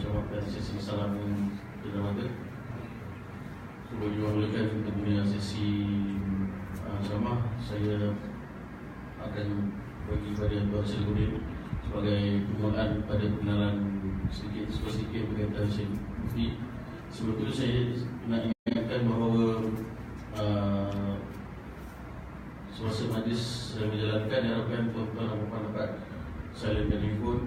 mengucapkan sesi salam yang terhormat. Sebelum dimulakan kita punya sesi ceramah, saya akan bagi kepada Tuan Syekhudin sebagai permulaan pada pengenalan sedikit berkaitan Syekh Mufti. Sebelum itu saya nak ingatkan bahawa semasa majlis saya menjalankan, diharapkan tuan-tuan dan puan dapat silentkan handphone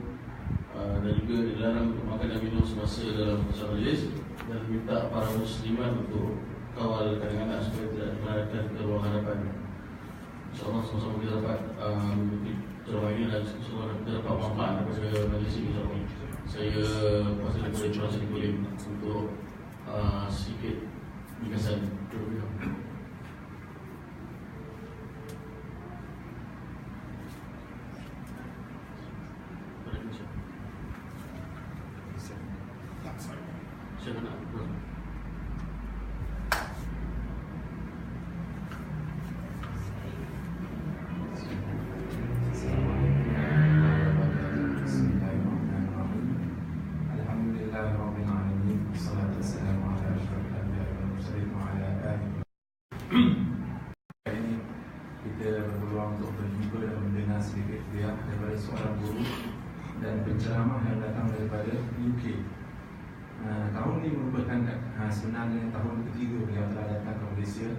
dan juga dilarang untuk makan dan minum semasa dalam masa majlis, dan minta para musliman untuk kawal kanak-kanak supaya tidak melarikan ke ruang hadapan. InsyaAllah sama-sama kita dapat mengikuti ceramah ini dan insyaAllah kita dapat manfaat daripada majlis ini. Saya persilakan kepada Tuan Syekhudin untuk sedikit ringkasan. Penceramah yang datang daripada UK. Tahun ini merupakan sebenarnya tahun ketiga beliau telah datang ke Malaysia.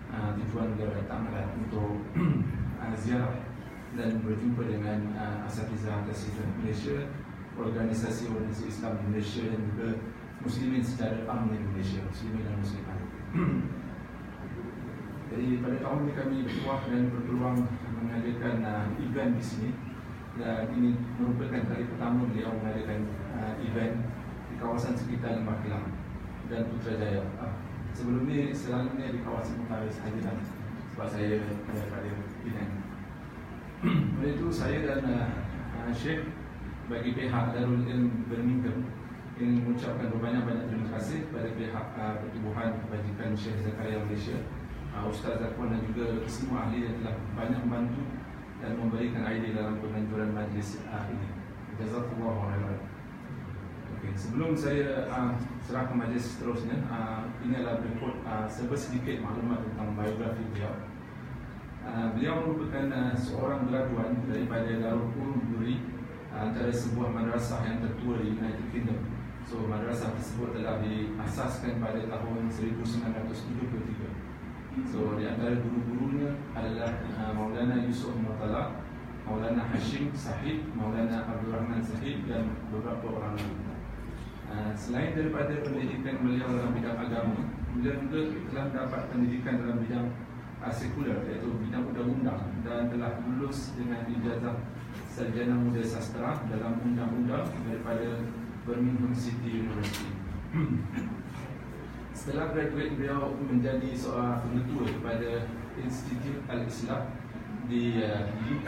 Tujuan beliau datang adalah untuk ziarah dan berjumpa dengan asatizah Malaysia, organisasi Islam di Malaysia dan juga muslimin secara am di Malaysia, muslimin dan muslimat. Jadi pada tahun ini kami bertuah dan berpeluang mengadakan event di sini. Dan ini merupakan kali pertama beliau mengadakan event di kawasan sekitar Lembah Kelang dan Putrajaya. Sebelum ini selalunya di kawasan utara sahaja, sebab saya pada Penang. Oleh itu saya dan Syekh bagi pihak Darul Ilm Birmingham ingin mengucapkan berbanyak-banyak terima kasih kepada pihak Pertubuhan Kebajikan Syekh Zakaria Malaysia, Ustaz Zakwan dan juga semua ahli yang telah banyak membantu dan memberikan idea dalam penganjuran majlis ini. Jazakallahu khairan. Okey, sebelum saya serahkan majlis seterusnya, ini adalah berikut serba sedikit maklumat tentang biografi beliau. Beliau merupakan seorang graduan daripada Darul Ilm, antara sebuah madrasah yang tertua di United Kingdom. So madrasah tersebut telah diasaskan pada tahun 1973. So di antara guru-gurunya adalah Maulana Yusuf Murtala, Maulana Hashim Sahid, Maulana Abdul Rahman Sahid dan beberapa orang lain. Selain daripada pendidikan beliau dalam bidang agama, beliau juga telah mendapat pendidikan dalam bidang sekular, iaitu bidang undang-undang, dan telah lulus dengan ijazah sarjana muda sastra dalam undang-undang daripada Birmingham City University. Setelah graduate, beliau menjadi seorang pengetua kepada Institut Al-Islam di UK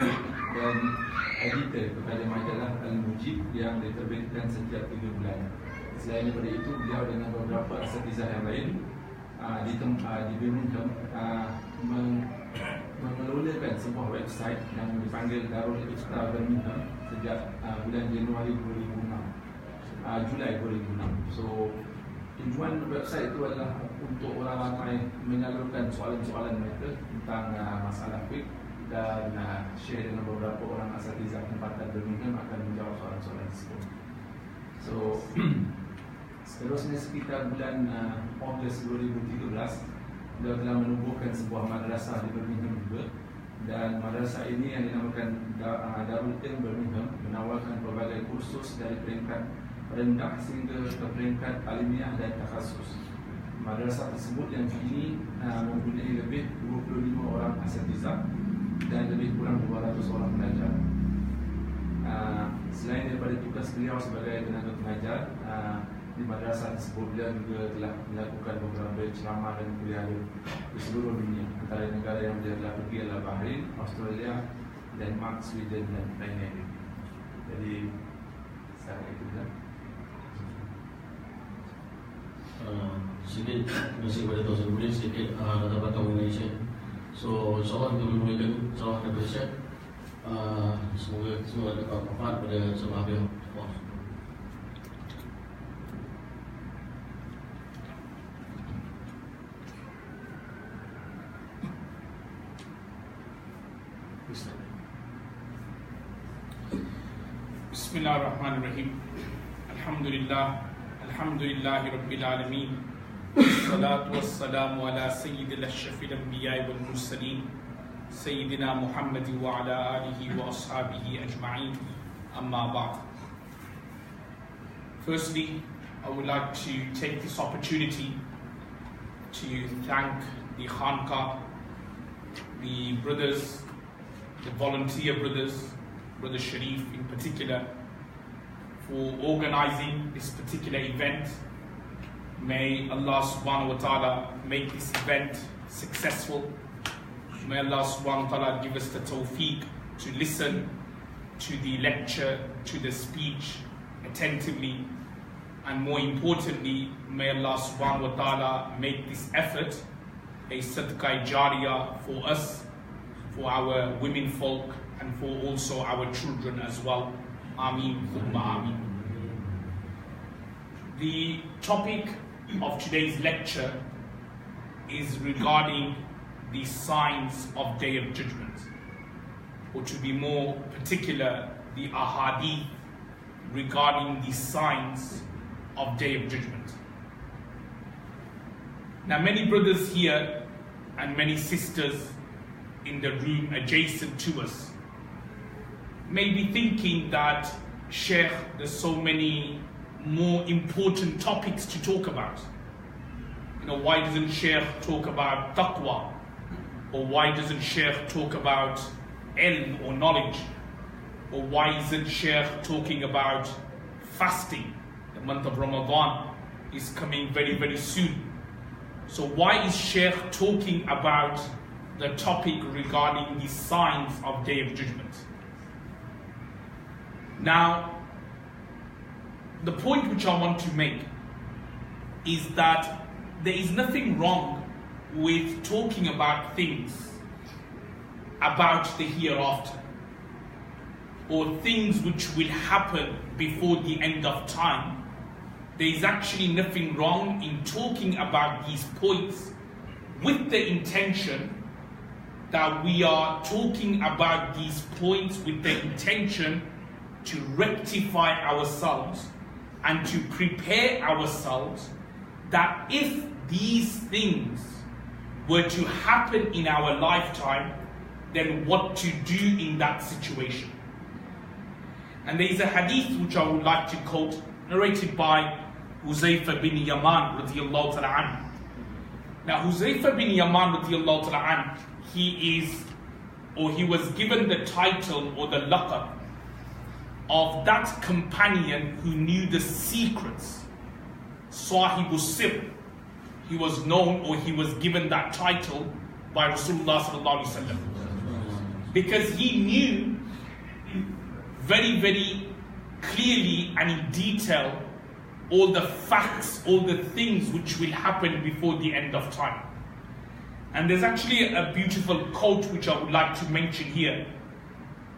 dan editor kepada majalah Al-Mujib yang diterbitkan setiap 3 bulan. Selain daripada itu, beliau dengan beberapa asatizah yang lain di Birmingham mengelolakan sebuah website yang dipanggil Darul Ilm Birmingham sejak bulan Januari 2006, Julai 2006. So tujuan website itu adalah untuk orang ramai menyalurkan soalan-soalan mereka tentang masalah fiqh dan share dengan beberapa orang asatizah tempatan Birmingham akan menjawab soalan-soalan tersebut. So seterusnya sekitar bulan Ogos 2013, beliau telah menubuhkan sebuah madrasah di Birmingham juga, dan madrasah ini yang dinamakan Darul Ilm Birmingham menawarkan pelbagai kursus dari peringkat rendah sehingga ke peringkat alimiah dan takhasus. Madrasah tersebut yang kini mempunyai lebih 25 orang asatizah dan lebih kurang 200 orang pelajar. Selain daripada tugas beliau sebagai tenaga pengajar di madrasah tersebut, beliau juga telah melakukan beberapa ceramah dan kuliah di seluruh dunia. Antara negara yang beliau telah pergi adalah Bahrain, Australia, Denmark, Sweden dan lain-lain. Jadi saya itu dah. Sedikit terima kasih kepada Tuan Syekhudin, sedikit latar belakang mengenai Syekh. So insyaAllah kita memulakan ceramah daripada Syekh. Semoga semua dapat manfaat pada ceramah beliau. Bismillah ar-Rahman ar-Rahim. Alhamdulillah. Alhamdulillahi Rabbil Alameen. Salatu wassalamu ala Sayyidil Ashafil Anbiya wal Mursaleen. Sayyidina Muhammad wa ala alihi wa ashabihi ajma'een. Amma ba'd. Firstly, I would like to take this opportunity to thank the Khanqah, the brothers, the volunteer brothers, Brother Sharif in particular, for organizing this particular event. May Allah subhanahu wa ta'ala make this event successful. May Allah subhanahu wa ta'ala give us the tawfiq to listen to the lecture, to the speech attentively, and more importantly, may Allah subhanahu wa ta'ala make this effort a sadaqah jariyah for us, for our women folk, and for also our children as well. Ameen, thumma ameen. The topic of today's lecture is regarding the signs of Day of Judgment, or to be more particular, the ahadith regarding the signs of Day of Judgment. Now, many brothers here and many sisters in the room adjacent to us may be thinking that, Sheikh, there's so many more important topics to talk about. Why doesn't Sheikh talk about taqwa? Or why doesn't Sheikh talk about ilm or knowledge? Or why isn't Sheikh talking about fasting? The month of Ramadan is coming very, very soon. So why is Sheikh talking about the topic regarding the signs of Day of Judgment? Now, the point which I want to make is that there is nothing wrong with talking about things about the hereafter, or things which will happen before the end of time. There is actually nothing wrong in talking about these points with the intention that we are talking about these points with the intention to rectify ourselves and to prepare ourselves that if these things were to happen in our lifetime, then what to do in that situation. And there is a hadith which I would like to quote, narrated by Huzaifa bin Yaman radiyallahu ta'ala anhu. Now, Huzaifa bin Yaman radiyallahu ta'ala anhu, he was given the title or the laqab of that companion who knew the secrets, Sahibu Sir. He was known, or he was given that title by Rasulullah sallallahu alaihi wasallam, because he knew very, very clearly and in detail all the facts, all the things which will happen before the end of time. And there's actually a beautiful quote which I would like to mention here,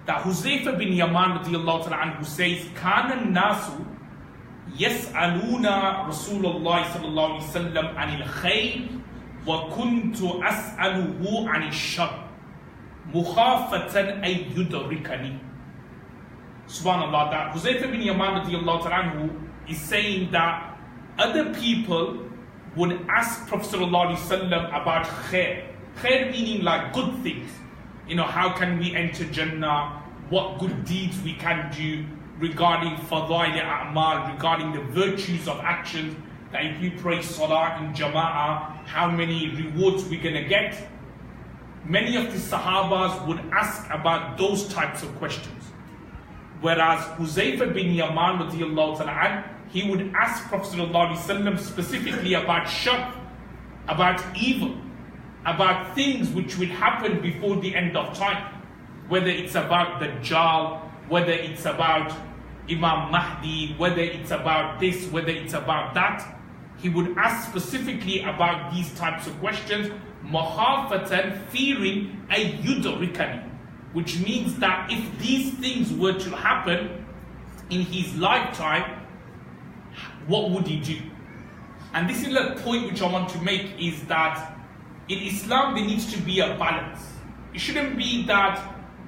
that Huzaifa bin Yaman radiyallahu ta'ala anhu says, "Kana nasu yas'aluna Rasulullah sallallahu alaihi wasallam anil khayr wa kuntu as'aluhu anil shar mukhafatan ay yudrikani." Subhanallah, that Huzaifa bin Yaman radiyallahu ta'ala anhu is saying that other people would ask Prophet sallallahu alaihi wasallam about khair. Khair meaning like good things. How can we enter Jannah? What good deeds we can do regarding fadail a'mal, regarding the virtues of actions, that if we pray salah in jama'ah, how many rewards we're going to get. Many of the Sahabas would ask about those types of questions. Whereas Huzaifa bin Yaman radiyallahu ta'ala anhu, he would ask Prophet sallallahu alaihi wasallam specifically about shar, about evil, about things which will happen before the end of time, whether it's about Dajjal, whether it's about Imam Mahdi, whether it's about this, whether it's about that. He would ask specifically about these types of questions, makhafatan, fearing a yudrikani, which means that if these things were to happen in his lifetime, what would he do? And this is the point which I want to make, is that in Islam there needs to be a balance. It shouldn't be that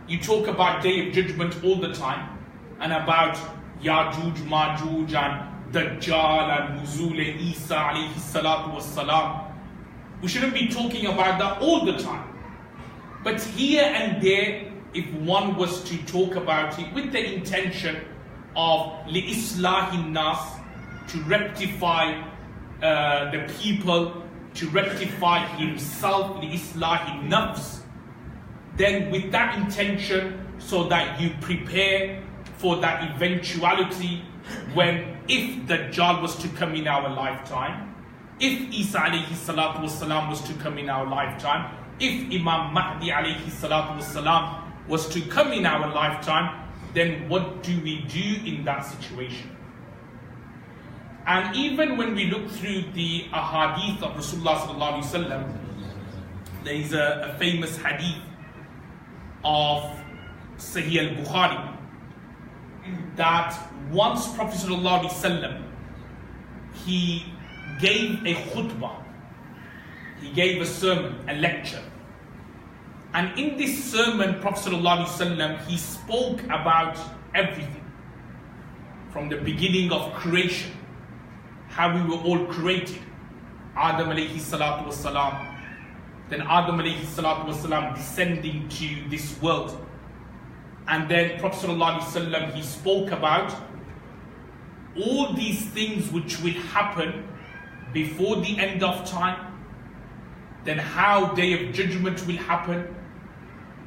you talk about Day of Judgment all the time and about Yajuj, Majuj and Dajjal and Nuzul Isa alayhi salatu wassalam. We shouldn't be talking about that all the time. But here and there, if one was to talk about it with the intention of li'islahin nas, to rectify the people, to rectify himself, li'islahin nafs, then with that intention, so that you prepare for that eventuality when, if Dajjal was to come in our lifetime, if Isa alayhi salatu wasalam was to come in our lifetime, if Imam Mahdi alayhi salatu wasalam was to come in our lifetime, then what do we do in that situation? And even when we look through the ahadith of Rasulullah sallallahu alaihi wasallam, there is a famous hadith of Sahih al-Bukhari that once Prophet sallallahu alaihi wasallam, he gave a khutbah, he gave a sermon, a lecture. And in this sermon, Prophet ﷺ, he spoke about everything. From the beginning of creation, how we were all created. Adam alayhi salatu wasalam. Then Adam alayhi salatu wasalam descending to this world. And then Prophet ﷺ, he spoke about all these things which will happen before the end of time. Then how Day of Judgment will happen.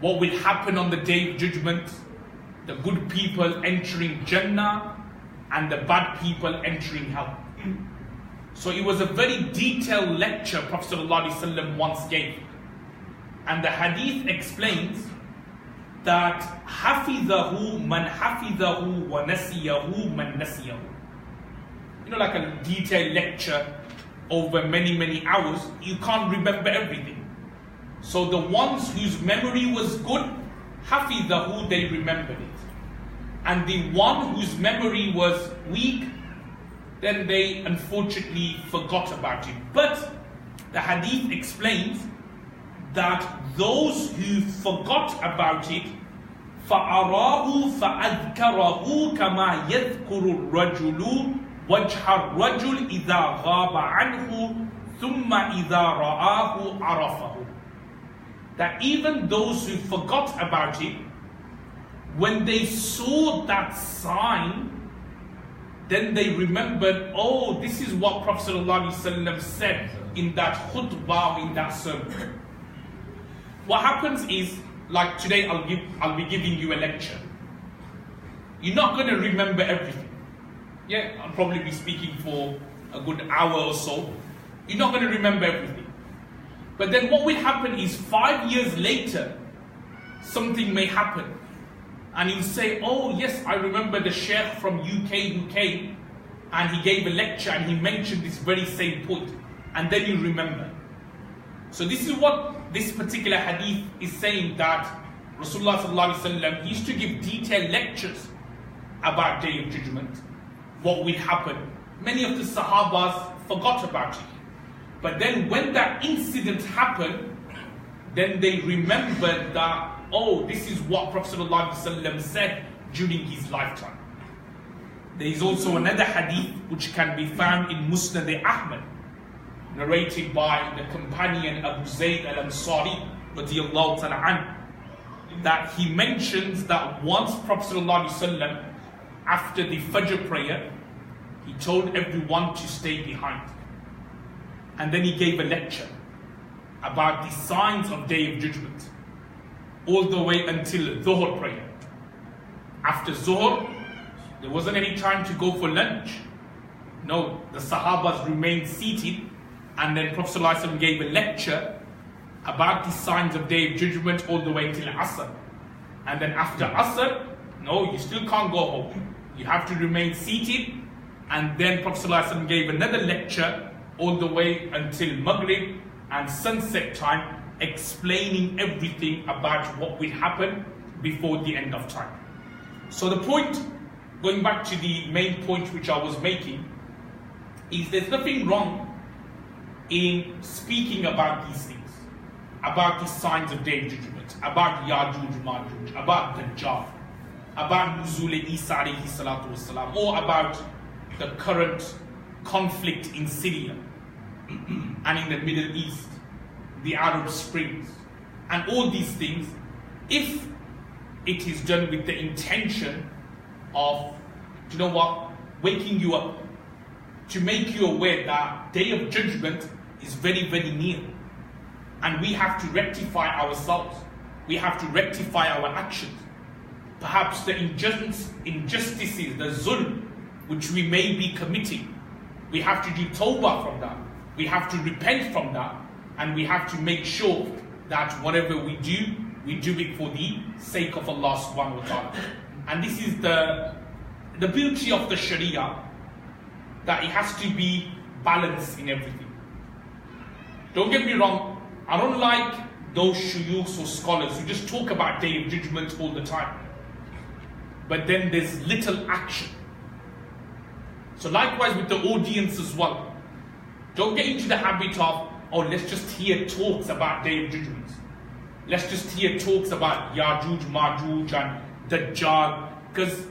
What will happen on the Day of Judgment. The good people entering Jannah and the bad people entering hell. So it was a very detailed lecture Prophet ﷺ once gave. And the hadith explains that حَفِظَهُ مَنْ حَفِظَهُ وَنَسِيَهُ مَنْ نَسِيَهُ. You know, like a detailed lecture over many hours, you can't remember everything. So the ones whose memory was good, حَفِظَهُ, they remembered it. And the one whose memory was weak, then they unfortunately forgot about it. But the hadith explains that those who forgot about it, فَأَرَاهُ فَأَذْكَرَهُ كَمَا يَذْكُرُ الرَّجُلُ وَجْهَ الرَّجُلِ إِذَا غَابَ عَنْهُ ثُمَّ إِذَا رَآهُ عَرَفَهُ. That even those who forgot about it, when they saw that sign, then they remembered, oh, this is what Prophet ﷺ said in that khutbah, in that sermon. What happens is, like today I'll be giving you a lecture. You're not going to remember everything. Yeah, I'll probably be speaking for a good hour or so. You're not going to remember everything. But then what will happen is 5 years later, something may happen. And you say, oh yes, I remember the sheikh from UK who came and he gave a lecture and he mentioned this very same point. And then you remember. So this is what this particular hadith is saying, that Rasulullah sallallahu alaihi wasallam used to give detailed lectures about Day of Judgment, what will happen. Many of the Sahabas forgot about it. But then when that incident happened, then they remembered that, oh, this is what Prophet ﷺ said during his lifetime. There is also another hadith which can be found in Musnad Ahmad, narrated by the companion Abu Zayd al-Ansari radiyallahu ta'ala anhu, that he mentions that once Prophet ﷺ, after the Fajr prayer, he told everyone to stay behind. And then he gave a lecture about the signs of Day of Judgment, all the way until Dhuhr prayer. After Dhuhr, there wasn't any time to go for lunch. No, the Sahabas remained seated, and then Prophet ﷺ gave a lecture about the signs of Day of Judgment all the way till Asr. And then after Asr, no, you still can't go home. You have to remain seated. And then Prophet ﷺ gave another lecture all the way until Maghrib and sunset time, explaining everything about what will happen before the end of time. So the point, going back to the main point which I was making, is there's nothing wrong in speaking about these things, about the signs of Day of Judgment, about Yajuj, Majuj, about Dajjal, about Nuzul Isa alayhi salatu wasalam, or about the current conflict in Syria and in the Middle East, the Arab Springs, and all these things, if it is done with the intention of, waking you up, to make you aware that Day of Judgment is very, very near, and we have to rectify ourselves, we have to rectify our actions. Perhaps the injustices, the zulm, which we may be committing, we have to do tawbah from that, we have to repent from that, and we have to make sure that whatever we do it for the sake of Allah subhanahu wa ta'ala. And this is the beauty of the Sharia, that it has to be balanced in everything. Don't get me wrong, I don't like those shuyukhs or scholars who just talk about Day of Judgment all the time, but then there's little action. So likewise with the audience as well. Don't get into the habit of, let's just hear talks about Day of Judgment. Let's just hear talks about Yajuj, Majuj and Dajjal. Because,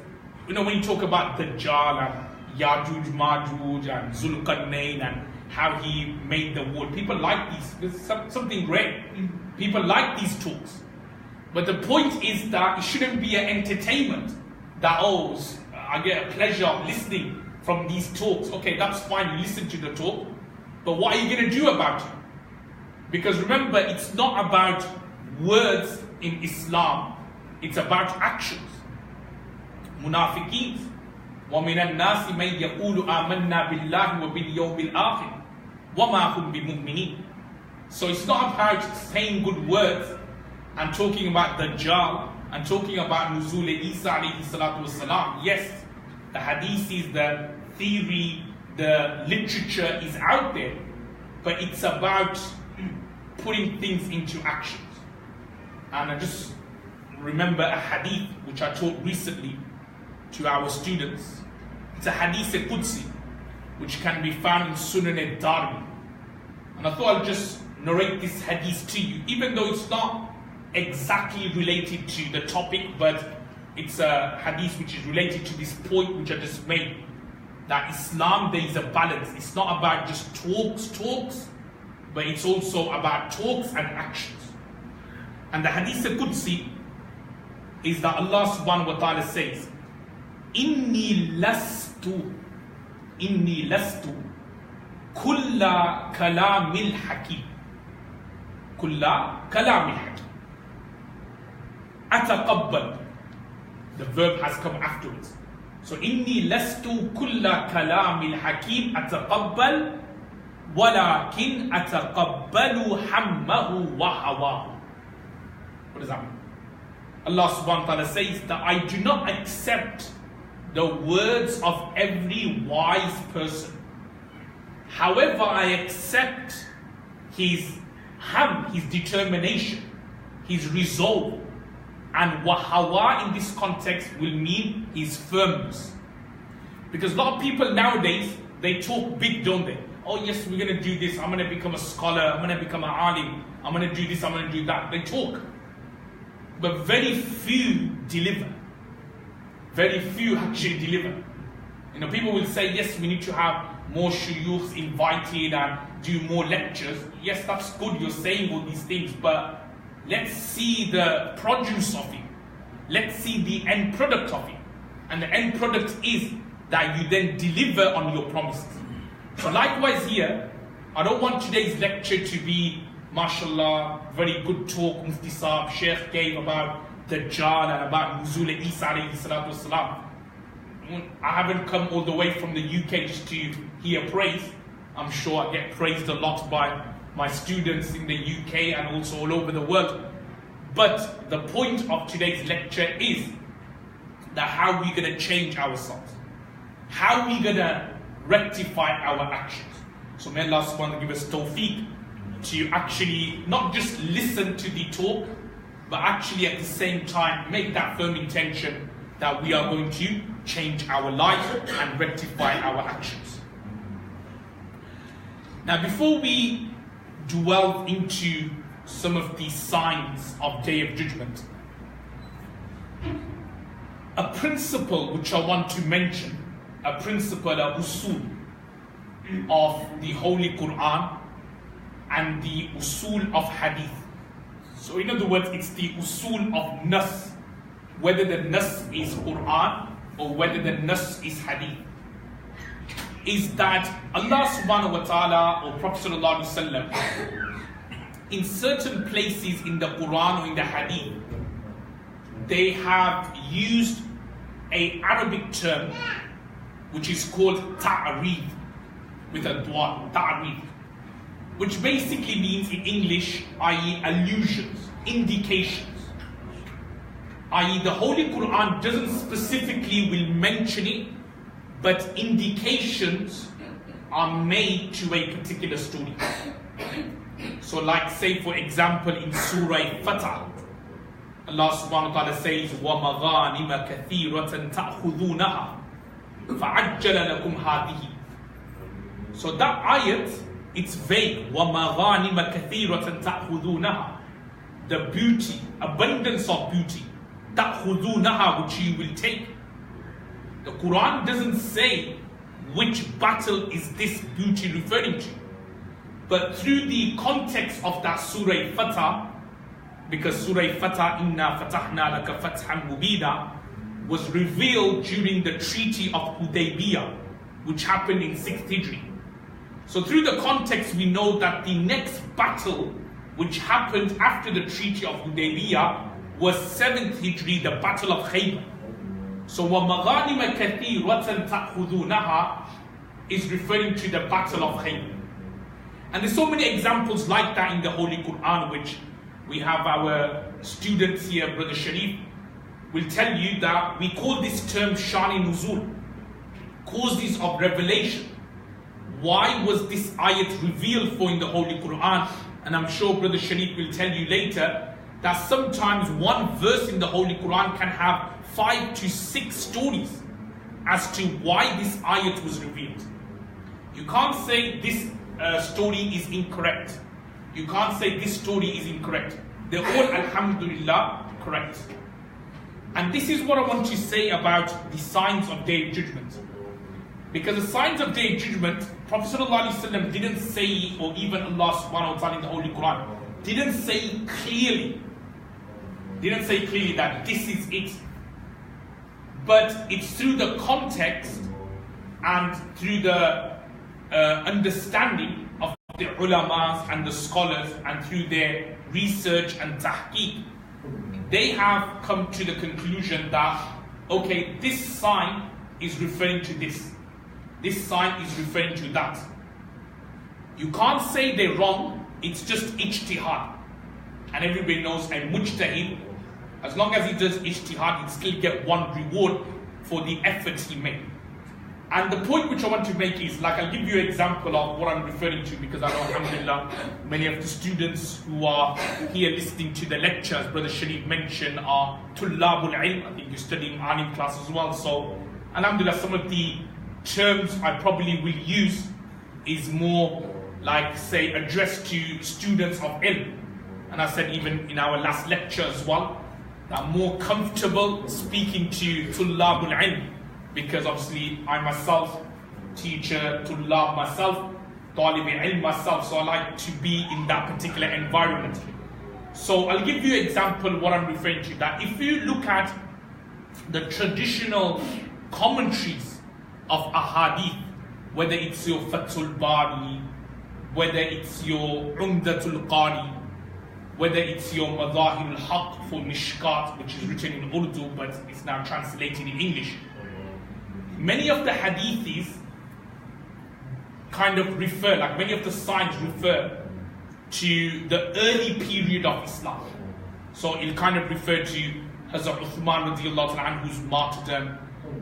when you talk about Dajjal and Yajuj, Majuj and Zulqarnain and how he made the world, people like these. There's something great. People like these talks. But the point is that it shouldn't be an entertainment. That, I get a pleasure of listening from these talks. Okay, that's fine, you listen to the talk. But what are you going to do about it? Because remember, it's not about words in Islam, it's about actions. Munafiqeen, وَمِنَ النَّاسِ مَنْ يَقُولُ آمَنَّا بِاللَّهِ وَبِالْيَوْمِ الْآخِرِ وَمَا هُمْ بِمُؤْمِنِينَ. So it's not about saying good words and talking about Dajjal and talking about Nuzul Isa alayhi salatu wasalam. Yes, the hadith, the theory, the literature is out there, but it's about putting things into actions. And I just remember a hadith which I taught recently to our students. It's a hadith Qudsi which can be found in Sunan al-Darmi. And I thought I'll just narrate this hadith to you, even though it's not exactly related to the topic, but it's a hadith which is related to this point which I just made. That Islam, there is a balance. It's not about just talks, but it's also about talks and actions. And the hadith al-Qudsi is that Allah subhanahu wa ta'ala says, Inni lastu kulla kalamil hakim. Kulla kalamil hakim. Ataqabbal. The verb has come afterwards. So, Inni lastu kulla kalamil hakim ataqabbal walakin ataqabbalu hammahu wa hawahu. What does that mean? Allah subhanahu wa ta'ala says that I do not accept the words of every wise person. However, I accept his determination, his resolve. And wahawa in this context will mean his firmness. Because a lot of people nowadays, they talk big, don't they? Oh yes, we're going to do this, I'm going to become a scholar, I'm going to become an alim, I'm going to do this, I'm going to do that. They talk. But very few deliver. Very few actually deliver. People will say, yes, we need to have more shuyukhs invited and do more lectures. Yes, that's good, you're saying all these things, but let's see the produce of it. Let's see the end product of it. And the end product is that you then deliver on your promises. So likewise here, I don't want today's lecture to be, mashallah, very good talk Mufti Sahib, Sheikh gave about Dajjal and about Nuzul Isa alayhi salatu wasalam. I haven't come all the way from the UK just to hear praise. I'm sure I get praised a lot by my students in the UK and also all over the world. But the point of today's lecture is that how are we going to change ourselves? How are we going to rectify our actions? So may Allah subhanahu wa ta'ala give us tawfiq to actually not just listen to the talk, but actually at the same time make that firm intention that we are going to change our life and rectify our actions. Now before we delve into some of the signs of Day of Judgment, a principle which I want to mention, a principle, a usul of the Holy Quran and the usul of hadith. So in other words, it's the usul of nas, whether the nas is Quran or whether the nas is hadith, is that Allah subhanahu wa ta'ala or Prophet sallallahu alaihi wasallam, in certain places in the Quran or in the hadith, they have used an Arabic term which is called ta'reed, with a dua, ta'reed, which basically means in English, i.e. allusions, indications, i.e. the Holy Quran doesn't specifically will mention it, but indications are made to a particular story. So like say for example in Surah Fatah, Allah subhanahu wa ta'ala says, وَمَغَانِمَ كَثِيرَةً تَأْخُذُونَهَا فَعَجَّلَ لَكُمْ هَذِهِ. So that ayat, it's vague. وَمَغَانِمَ كَثِيرَةً تَأْخُذُونَهَا. The beauty, abundance of beauty, تَأْخُذُونَهَا, which you will take. The Quran doesn't say which battle is this beauty referring to. But through the context of that Surah Fatah, because Surah Fatah, Inna Fatahna Laka Fathan Mubina, was revealed during the Treaty of Hudaybiyah, which happened in 6th Hijri. So through the context, we know that the next battle, which happened after the Treaty of Hudaybiyah, was 7th Hijri, the Battle of Khaybar. So وَمَغَانِمَ كَثِيرَةً تَأْخُذُونَهَا is referring to the Battle of Khaybar. And there's so many examples like that in the Holy Quran, which we have our students here, Brother Sharif, will tell you that we call this term Shani Nuzul, causes of revelation. Why was this ayat revealed for in the Holy Quran? And I'm sure Brother Sharif will tell you later that sometimes one verse in the Holy Quran can have 5 to 6 stories as to why this ayat was revealed. You can't say this story is incorrect. You can't say this story is incorrect. They're all, alhamdulillah, correct. And this is what I want to say about the signs of Day of Judgment. Because the signs of Day of Judgment, Prophet ﷺ didn't say, or even Allah subhanahu wa ta'ala in the Holy Quran, didn't say clearly that this is it. But it's through the context and through the understanding of the ulamas and the scholars, and through their research and tahqiq, they have come to the conclusion that, okay, this sign is referring to this. This sign is referring to that. You can't say they're wrong, it's just ijtihad. And everybody knows a mujtahid, as long as he does ijtihad, he'll still get one reward for the effort he made. And the point which I want to make is, like, I'll give you an example of what I'm referring to, because I know, alhamdulillah, many of the students who are here listening to the lectures, Brother Sharif mentioned, are Darul Ilm. I think you're studying Alim class as well. So, alhamdulillah, some of the terms I probably will use is more like, say, addressed to students of ilm. And I said even in our last lecture as well, that I'm more comfortable speaking to Darul Ilm, because obviously I myself, teacher, Tullab myself, Talib Ilm myself, so I like to be in that particular environment. So I'll give you an example what I'm referring to. That if you look at the traditional commentaries of ahadith, whether it's your Fathul Bari, whether it's your Umdatul Qari, whether it's your Madahir al-Haq for Mishkat, which is written in Urdu but it's now translated in English, many of the hadithis kind of refer, like many of the signs refer to the early period of Islam. So it'll kind of refer to Hazrat Uthman radiallahu anhu's martyrdom,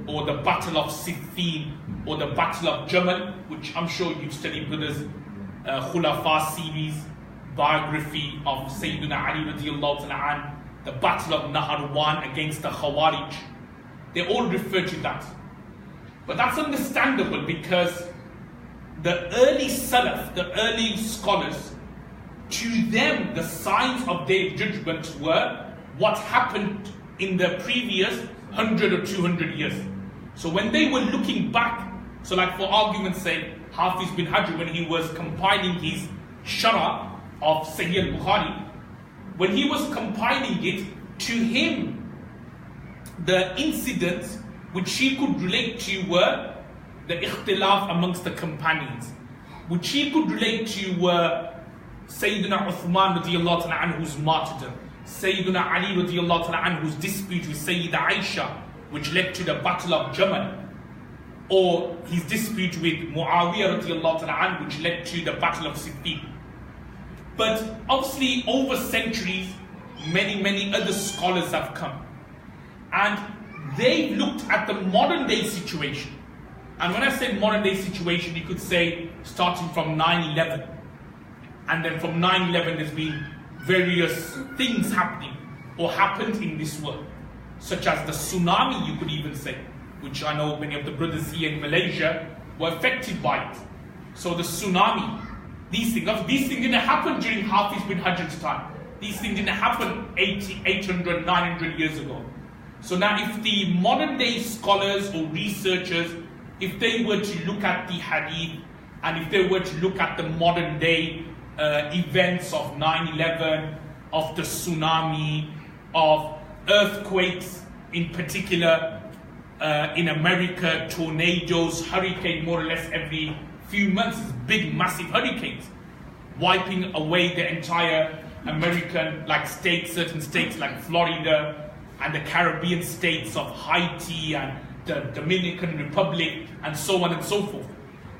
or the Battle of Siffin, or the Battle of Jamal, which I'm sure you've studied brothers Khulafa series, biography of Sayyidina Ali radiallahu anhu, the Battle of Naharwan against the Khawarij. They all refer to that. But that's understandable, because the early Salaf, the early scholars, to them the signs of Day of Judgment were what happened in the previous 100 or 200 years. So when they were looking back, so like for argument's sake, Hafiz bin Hajar, when he was compiling his Shara of Sahih al-Bukhari, when he was compiling it, to him, the incidents which he could relate to were the ikhtilaf amongst the companions. Which he could relate to were Sayyidina Uthman radiallahu ta'ala anhu's martyrdom, Sayyidina Ali radiallahu ta'ala anhu's dispute with Sayyida Aisha, which led to the Battle of Jamal, or his dispute with Muawiyah radiallahu ta'ala anhu, which led to the Battle of Siffin. But obviously over centuries, many other scholars have come. And they've looked at the modern day situation. And when I say modern day situation, you could say starting from 9/11. And then from 9/11 there's been various things happening or happened in this world. Such as the tsunami, you could even say, which I know many of the brothers here in Malaysia were affected by it. So the tsunami, these things didn't happen during Hafiz bin Hajar's time. These things didn't happen 800, 900 years ago. So now if the modern day scholars or researchers, if they were to look at the hadith, and if they were to look at the modern day events of 9/11, of the tsunami, of earthquakes in particular, in America, tornadoes, hurricane more or less every few months, big massive hurricanes, wiping away the entire American states, certain states like Florida, and the Caribbean states of Haiti and the Dominican Republic, and so on and so forth.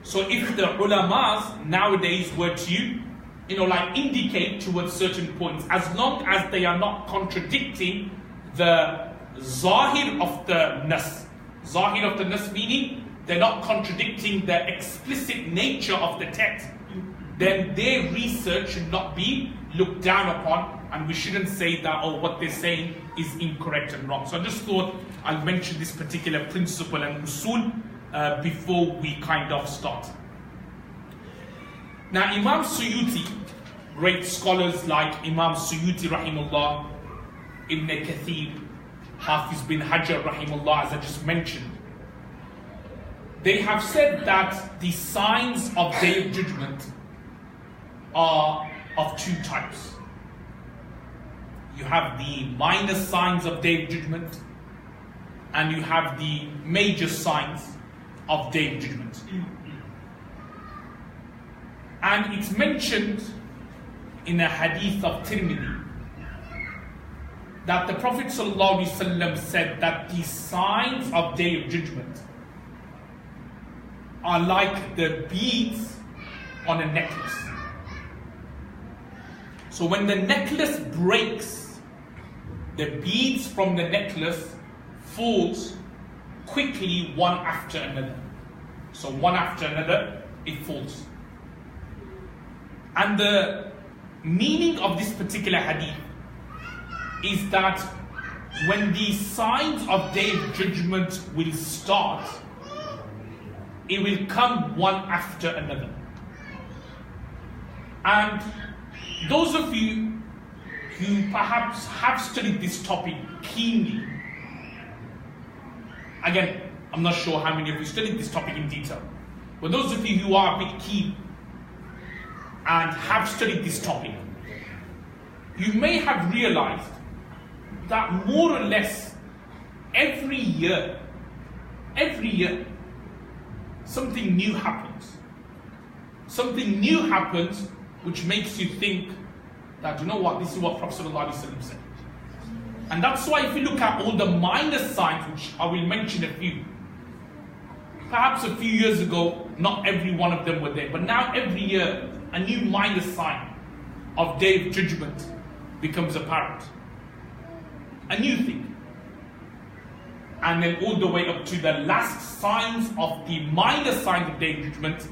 So if the ulamas nowadays were to, indicate towards certain points, as long as they are not contradicting the zahir of the nas. Zahir of the nas meaning they're not contradicting the explicit nature of the text, then their research should not be looked down upon, and we shouldn't say that, what they're saying is incorrect and wrong. So I just thought I'll mention this particular principle and usul before we kind of start. Now Imam Suyuti, great scholars like Imam Suyuti rahimahullah, Ibn Kathir, Hafiz bin Hajar rahimahullah, as I just mentioned, they have said that the signs of Day of Judgment are of two types. You have the minor signs of Day of Judgment, and you have the major signs of Day of Judgment. And it's mentioned in a hadith of Tirmidhi that the Prophet ﷺ said that the signs of Day of Judgment are like the beads on a necklace. So when the necklace breaks, the beads from the necklace falls quickly one after another. So one after another, it falls. And the meaning of this particular hadith is that when the signs of Day of Judgment will start, it will come one after another. And those of you who perhaps have studied this topic keenly, again, I'm not sure how many of you studied this topic in detail, but those of you who are a bit keen and have studied this topic, you may have realized that more or less every year, something new happens. Something new happens which makes you think that, this is what Prophet ﷺ said. And that's why if you look at all the minor signs, which I will mention a few, perhaps a few years ago, not every one of them were there, but now every year, a new minor sign of Day of Judgment becomes apparent. A new thing. And then all the way up to the last signs of the minor signs of Day of Judgment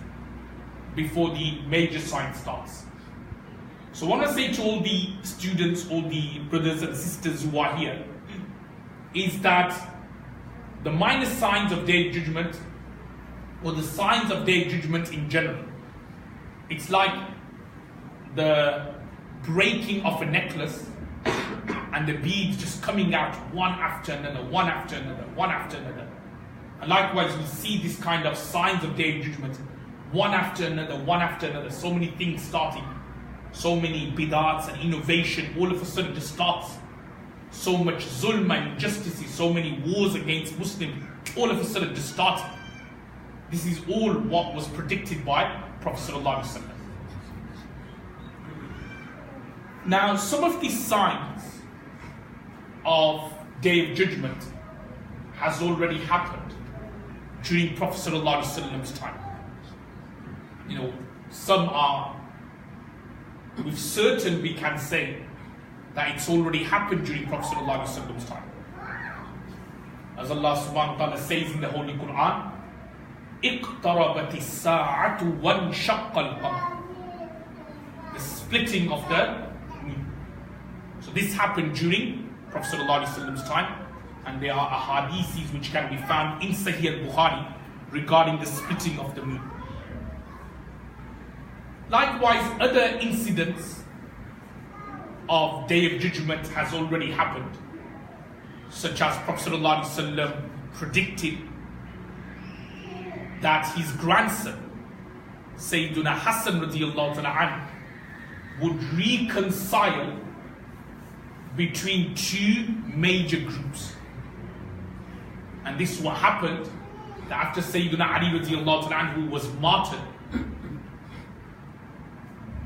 before the major sign starts. So what I say to all the students, all the brothers and sisters who are here, is that the minor signs of Day of Judgment, or the signs of Day of Judgment in general, it's like the breaking of a necklace and the beads just coming out one after another, one after another, one after another. And likewise, we see this kind of signs of Day of Judgment, one after another, one after another, so many things starting, so many bid'ats and innovation, all of a sudden just starts. So much zulm and injustices, so many wars against Muslims, all of a sudden just starting. This is all what was predicted by Prophet ﷺ. Now, some of these signs of Day of Judgment has already happened during Prophet ﷺ's time. You know, some are, with certain we can say that it's already happened during Prophet ﷺ's time. As Allah subhanahu wa ta'ala says in the Holy Quran, اقتربت الساعة وانشق القمر. The splitting of the moon. So this happened during Prophet ﷺ's time, and there are ahadiths which can be found in Sahih al-Bukhari regarding the splitting of the moon. Likewise, other incidents of Day of Judgment has already happened, such as Prophet ﷺ predicted that his grandson, Sayyiduna Hassan radiallahu ta'ala anhu, would reconcile between two major groups. And this is what happened, that after Sayyiduna Ali radiallahu ta'ala anhu was martyred.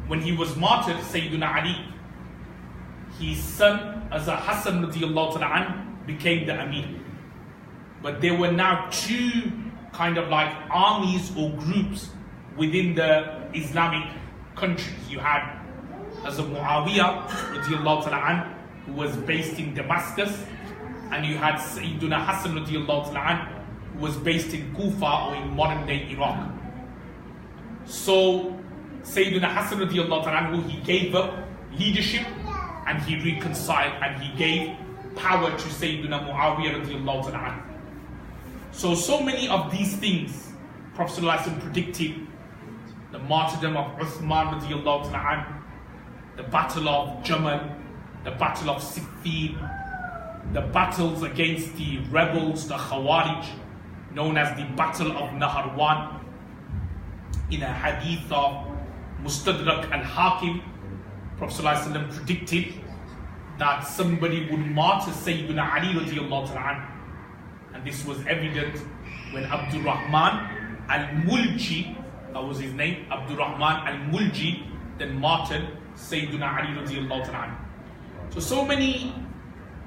When he was martyred, Sayyiduna Ali, his son, as Hassan radiallahu ta'ala anhu, became the Amir. But there were now two kind of like armies or groups within the Islamic countries. You had as a Muawiyah radiallahu ta'ala anhu, who was based in Damascus, and you had Sayyiduna Hassan radiallahu ta'ala anhu, who was based in Kufa or in modern day Iraq. So Sayyiduna Hassan radiallahu ta'ala anhu, he gave up leadership and he reconciled and he gave power to Sayyiduna Muawiyah radiallahu ta'ala anhu. So many of these things Prophet ﷺ predicted: the martyrdom of Uthman radiallahu ta'ala anhu, the battle of Jamal, the battle of Siffin, the battles against the rebels, the Khawarij, known as the Battle of Naharwan. In a hadith of Mustadrak al-Hakim, Prophet ﷺ predicted that somebody would martyr Sayyiduna Ali radiallahu ta'ala anhu. And this was evident when Abdul Rahman al-Mulji, that was his name, Abdul Rahman al-Mulji, then martyred Sayyiduna Ali radiallahu ta'ala anhu. So many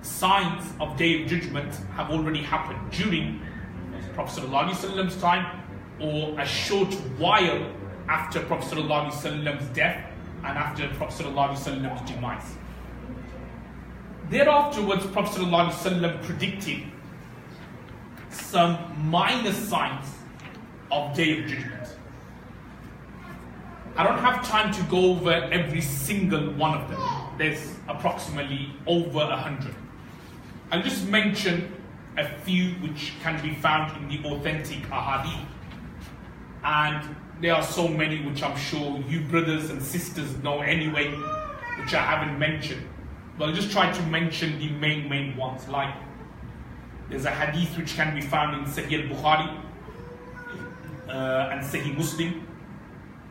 signs of Day of Judgment have already happened during Prophet ﷺ's time, or a short while after Prophet ﷺ's death and after Prophet ﷺ's demise. Thereafterwards, Prophet ﷺ predicted some minor signs of Day of Judgment. I don't have time to go over every single one of them. There's approximately over 100. I'll just mention a few which can be found in the authentic ahadith. And there are so many which I'm sure you brothers and sisters know anyway, which I haven't mentioned. But I'll just try to mention the main ones. Like, there's a hadith which can be found in Sahih al-Bukhari and Sahih Muslim,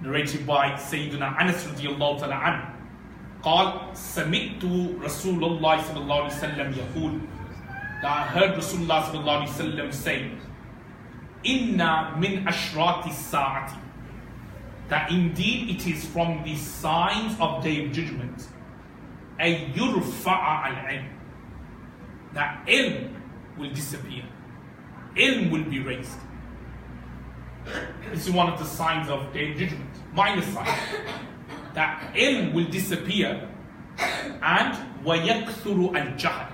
narrated by Sayyiduna Anas radiallahu ta'ala anhu. قال سمعت رسول الله صلى الله عليه وسلم يقول, that I heard Rasulullah sallallahu alaihi wasallam say, Inna min ashrati sa'ati, that indeed it is from the signs of Day of Judgment, ay yurfa'a al-ilm, that ilm will disappear, ilm will be raised. This is one of the signs of Day of Judgment, minor sign, that ilm will disappear, and وَيَكْثُرُ الْجَهْلِ,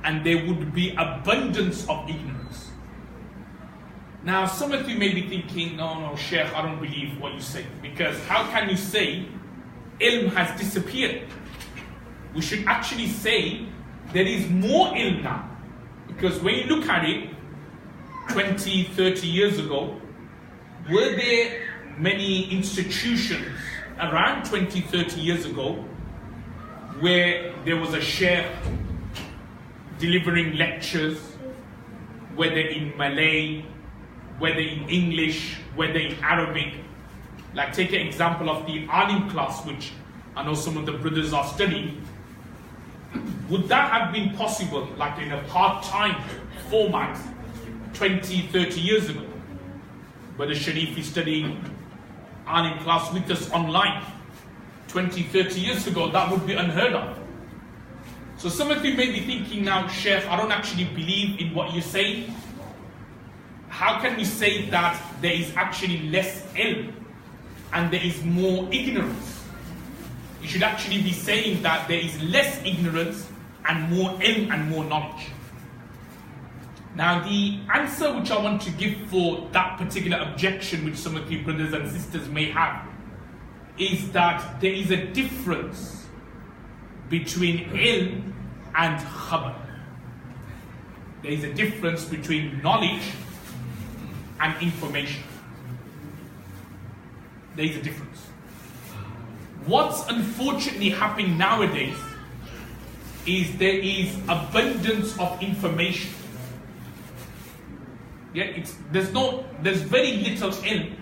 and there would be abundance of ignorance. Now, some of you may be thinking, no, Sheikh, I don't believe what you say, because how can you say ilm has disappeared? We should actually say there is more ilm now, because when you look at it, 20, 30 years ago, were there many institutions around 20, 30 years ago where there was a sheikh delivering lectures, whether in Malay, whether in English, whether in Arabic. Like take an example of the Alim class, which I know some of the brothers are studying. Would that have been possible, like in a part-time format, 20, 30 years ago? But the Sharif is studying Alim class with us online. 20, 30 years ago, that would be unheard of. So some of you may be thinking now, Sheikh, I don't actually believe in what you say. How can we say that there is actually less ilm and there is more ignorance? You should actually be saying that there is less ignorance and more ilm and more knowledge. Now the answer which I want to give for that particular objection which some of you brothers and sisters may have is that there is a difference between ilm and khabar. There is a difference between knowledge and information. There is a difference. What's unfortunately happening nowadays is there is abundance of information. Yeah, there's very little ilm.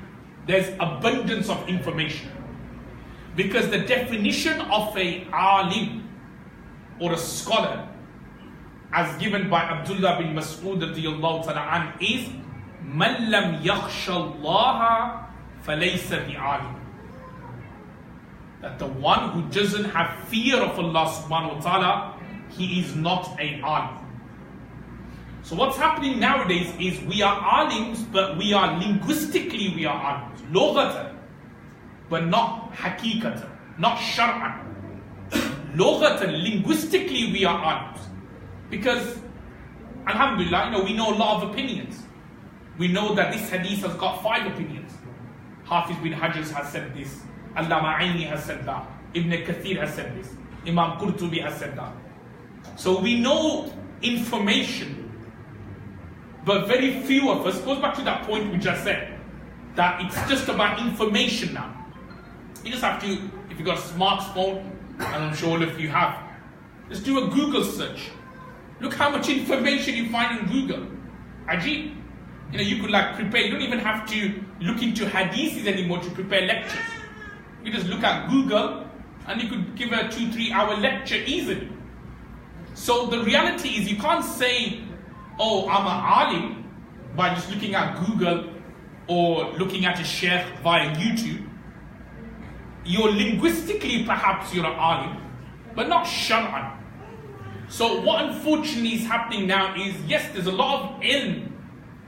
There's abundance of information. Because the definition of a alim or a scholar, as given by Abdullah bin Mas'ud radiyallahu ta'ala an, is man lam yakhsha Allah falaysa bi'alim. That the one who doesn't have fear of Allah subhanahu wa ta'ala, he is not a alim. So what's happening nowadays is we are alims, but we are linguistically we are alims, loghatan, but not hakikatan, not shar'an. Loghatan, linguistically we are alims. Because, alhamdulillah, we know a lot of opinions. We know that this hadith has got 5 opinions. Hafiz bin Hajar has said this, Allama Aini has said that, Ibn Kathir has said this, Imam Qurtubi has said that. So we know information, but very few of us, goes back to that point we just said, that it's just about information now. You just have to, if you've got a smartphone, and I'm sure all of you have, just do a Google search. Look how much information you find on Google. Ajib. You could prepare, you don't even have to look into hadiths anymore to prepare lectures. You just look at Google and you could give a 2-3 hour lecture easily. So the reality is you can't say, oh, I'm an alim by just looking at Google or looking at a sheikh via YouTube. You're linguistically perhaps you're an alim, but not shar'an. So what unfortunately is happening now is, yes, there's a lot of ilm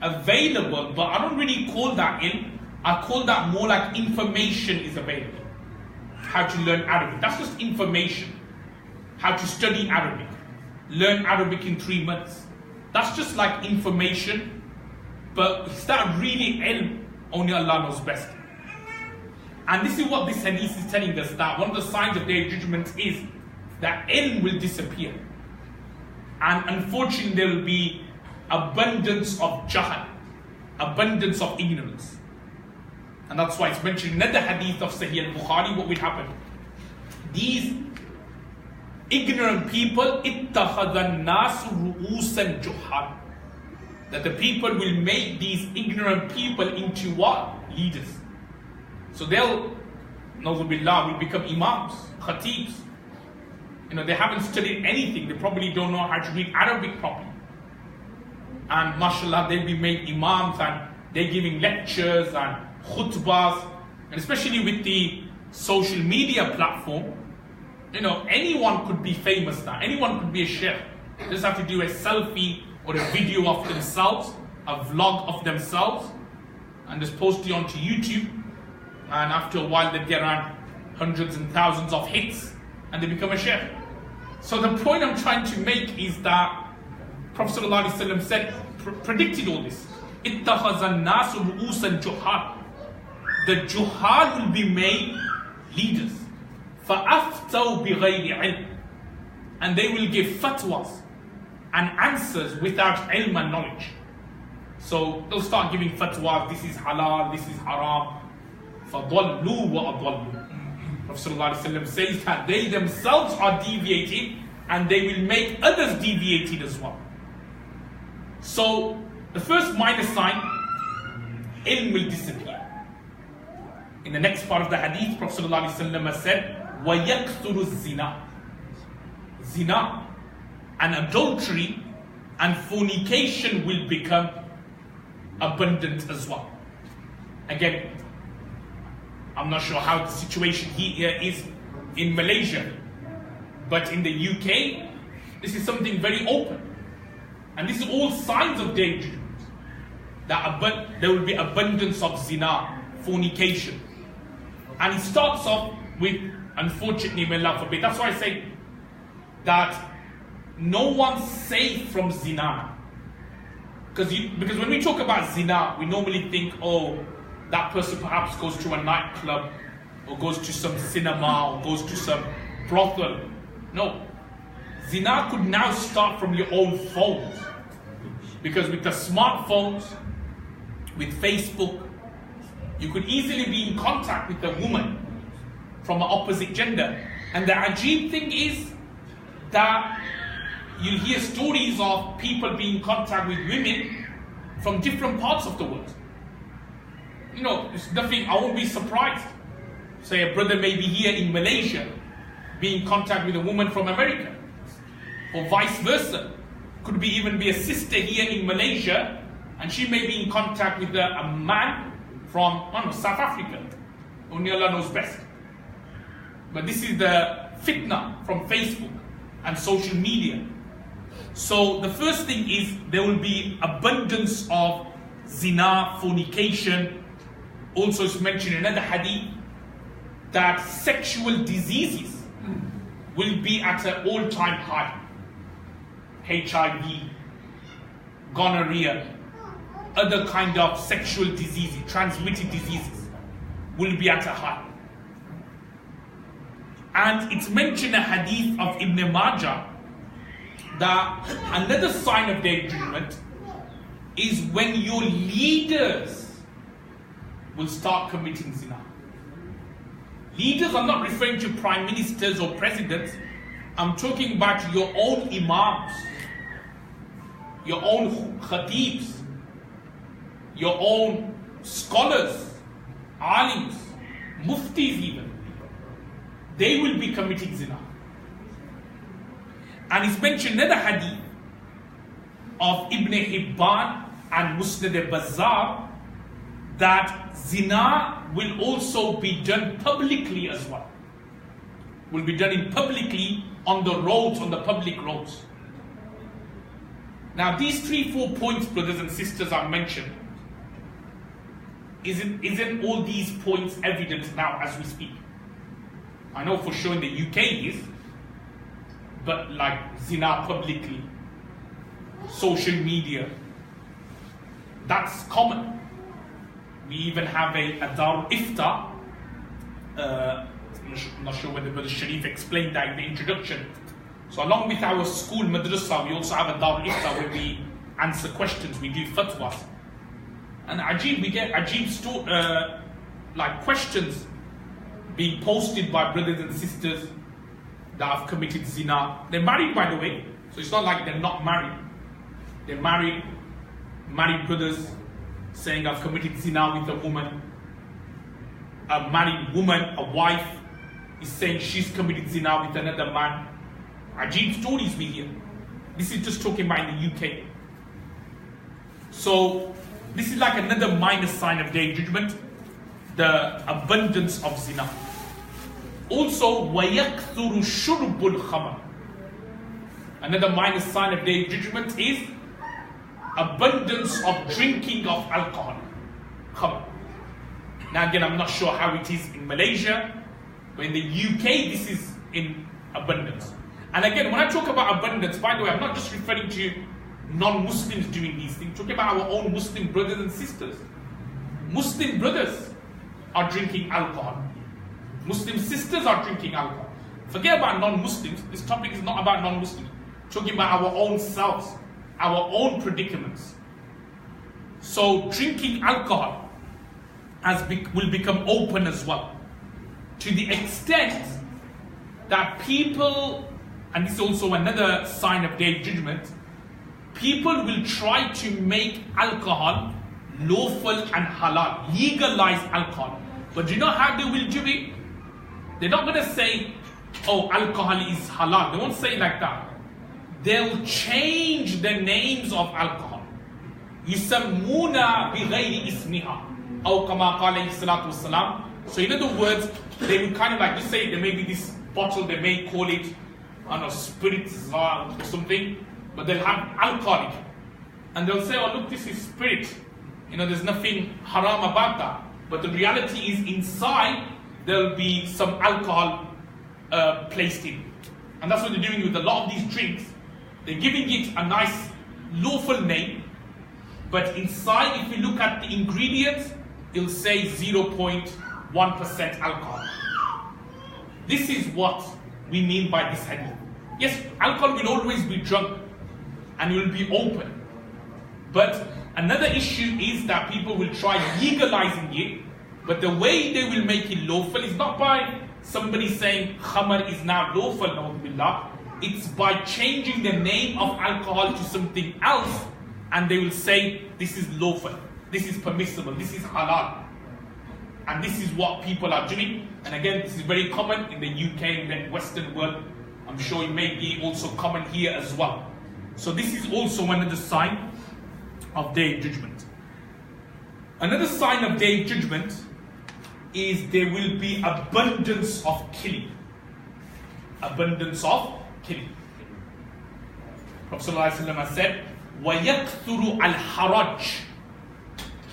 available, but I don't really call that ilm. I call that more like information is available. How to learn Arabic, that's just information. How to study Arabic, learn Arabic in 3 months. That's just like information, but is that really ilm? Only Allah knows best. And this is what this hadith is telling us, that one of the signs of their judgment is that ilm will disappear. And unfortunately there will be abundance of jahl, abundance of ignorance. And that's why it's mentioned in another hadith of Sahih al-Bukhari, what will happen? These ignorant people, اتَّخَذَ النَّاسُ رُؤُوسًا جُحَّالًا, that the people will make these ignorant people into what? Leaders. So they'll, Na'udhu will become imams, khatibs. They haven't studied anything. They probably don't know how to read Arabic properly. And mashallah, they'll be made imams and they're giving lectures and khutbahs. And especially with the social media platform, anyone could be famous now. Anyone could be a sheikh. They just have to do a selfie or a video of themselves, a vlog of themselves, and just post it onto YouTube. And after a while, they get around hundreds and thousands of hits and they become a sheikh. So the point I'm trying to make is that Prophet ﷺ said, predicted all this. اتَّخَذَ النَّاسُ رُؤُوسًا جُحَّالًا. The juhal will be made leaders. فَأَفْتَوْا بِغَيْرِ عِلْمٍ. And they will give fatwas and answers without ilm and knowledge. So they'll start giving fatwas, this is halal, this is haram. فَضَلُّوا وَأَضَلُّوا. Prophet ﷺ says that they themselves are deviated and they will make others deviated as well. So the first minor sign, ilm will disappear. In the next part of the hadith, Prophet ﷺ said, وَيَكْثُرُ الزِّنَا. Zina and adultery and fornication will become abundant as well. Again, I'm not sure how the situation here is in Malaysia, but in the UK, this is something very open. And this is all signs of danger. That there will be abundance of zina, fornication. And it starts off with, unfortunately, may Allah forbid. That's why I say that no one's safe from zina. Because when we talk about zina, we normally think, oh, that person perhaps goes to a nightclub, or goes to some cinema, or goes to some brothel. No. Zina could now start from your own phones. Because with the smartphones, with Facebook, you could easily be in contact with a woman from an opposite gender. And the ajib thing is that you'll hear stories of people being in contact with women from different parts of the world. You know, it's nothing, I won't be surprised. Say a brother may be here in Malaysia, be in contact with a woman from America, or vice versa. Could even be a sister here in Malaysia, and she may be in contact with a man from, I don't know, South Africa. Only Allah knows best. But this is the fitna from Facebook and social media. So the first thing is there will be abundance of zina, fornication. Also it's mentioned in another hadith that sexual diseases will be at an all-time high. HIV, gonorrhea, other kind of sexual diseases, transmitted diseases will be at a high. And it's mentioned in a hadith of Ibn Majah that another sign of their judgment is when your leaders will start committing zina. Leaders, I'm not referring to prime ministers or presidents, I'm talking about your own imams, your own khatibs, your own scholars, alims, muftis even. They will be committing zina. And it's mentioned in the hadith of Ibn Hibban and Musnad al-Bazzar that zina will also be done publicly as well. Will be done publicly on the roads, on the public roads. Now these 3-4 points, brothers and sisters, I've mentioned, isn't all these points evident now as we speak? I know for sure in the UK is, but like zina publicly, social media, that's common. We even have a Darul Ifta. I'm not sure whether Brother Sharif explained that in the introduction. So along with our school madrasa, we also have a Darul Ifta where we answer questions, we do fatwas. And we get like questions being posted by brothers and sisters that have committed zina. They're married, by the way, so it's not like they're not married. They're married brothers saying I've committed zina with a woman. A married woman, a wife, is saying she's committed zina with another man. Ajib stories we hear. This is just talking about in the UK. So this is like another minor sign of their judgment, the abundance of zina. Also, وَيَكْثُرُ شُرْبُ الْخَمَرِ. Another minor sign of their judgment is abundance of drinking of alcohol. Khamr. Now again, I'm not sure how it is in Malaysia, but in the UK this is in abundance. And again, when I talk about abundance, by the way, I'm not just referring to non-Muslims doing these things, I'm talking about our own Muslim brothers and sisters. Muslim brothers are drinking alcohol. Muslim sisters are drinking alcohol. Forget about non-Muslims, this topic is not about non-Muslims. Talking about our own selves, our own predicaments. So drinking alcohol will become open as well. to the extent that people, and this is also another sign of Day of Judgment, people will try to make alcohol lawful and halal, legalize alcohol. But do you know how they will do it? They're not going to say, oh, alcohol is halal. They won't say it like that. They'll change the names of alcohol. يسمون بغير اسمها أو كما قال عليه الصلاة والسلام. So in other words, they will kind of like, just say there may be this bottle, they may call it, I don't know, spirits or something, but they'll have alcoholic. And they'll say, oh look, this is spirit. You know, there's nothing haram about that. But the reality is inside, there'll be some alcohol placed in. And that's what they're doing with a lot of these drinks. They're giving it a nice lawful name, but inside, if you look at the ingredients, it'll say 0.1% alcohol. This is what we mean by this hadith. Yes, alcohol will always be drunk and will be open. But another issue is that people will try legalizing it, but the way they will make it lawful is not by somebody saying khamar is now lawful, na'udhu. It's by changing the name of alcohol to something else, and they will say this is lawful, this is permissible, this is halal. And this is what people are doing. And again, this is very common in the UK and the Western world. I'm sure it may be also common here as well. So this is also another sign of Day of Judgment. Another sign of Day of Judgment is there will be abundance of killing. Abundance of killing. Prophet ﷺ has said, وَيَكْثُرُ الْحَرَجِ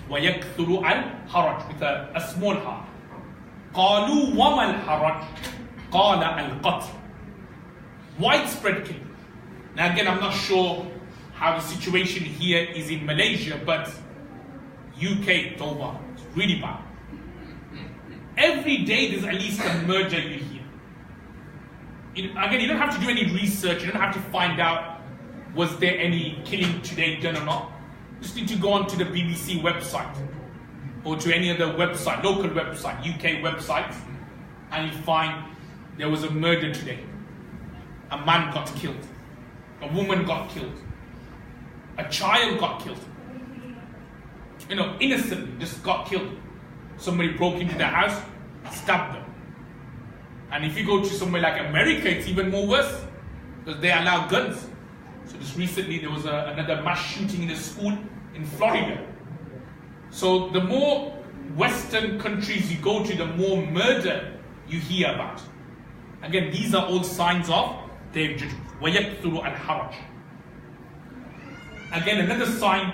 وَيَكْثُرُ الْحَرَجِ with a small ha. قَالُوا وَمَا الْحَرَجِ قَالَ الْقَتْلِ. Widespread killing. Now again, I'm not sure how the situation here is in Malaysia, but UK, Tawbah, it's really bad. Every day there's at least a murder you hear. Again, you don't have to do any research, you don't have to find out was there any killing today done or not. You just need to go onto the BBC website or to any other website, local website, UK websites, and you find there was a murder today. A man got killed, a woman got killed, a child got killed. You know, innocently just got killed. Somebody broke into their house, stabbed them. And if you go to somewhere like America, it's even more worse because they allow guns. So just recently there was another mass shooting in a school in Florida. So the more Western countries you go to, the more murder you hear about. Again, these are all signs of Day of Judgment. وَيَكْثُرُ الْحَرَجِ. Again, another sign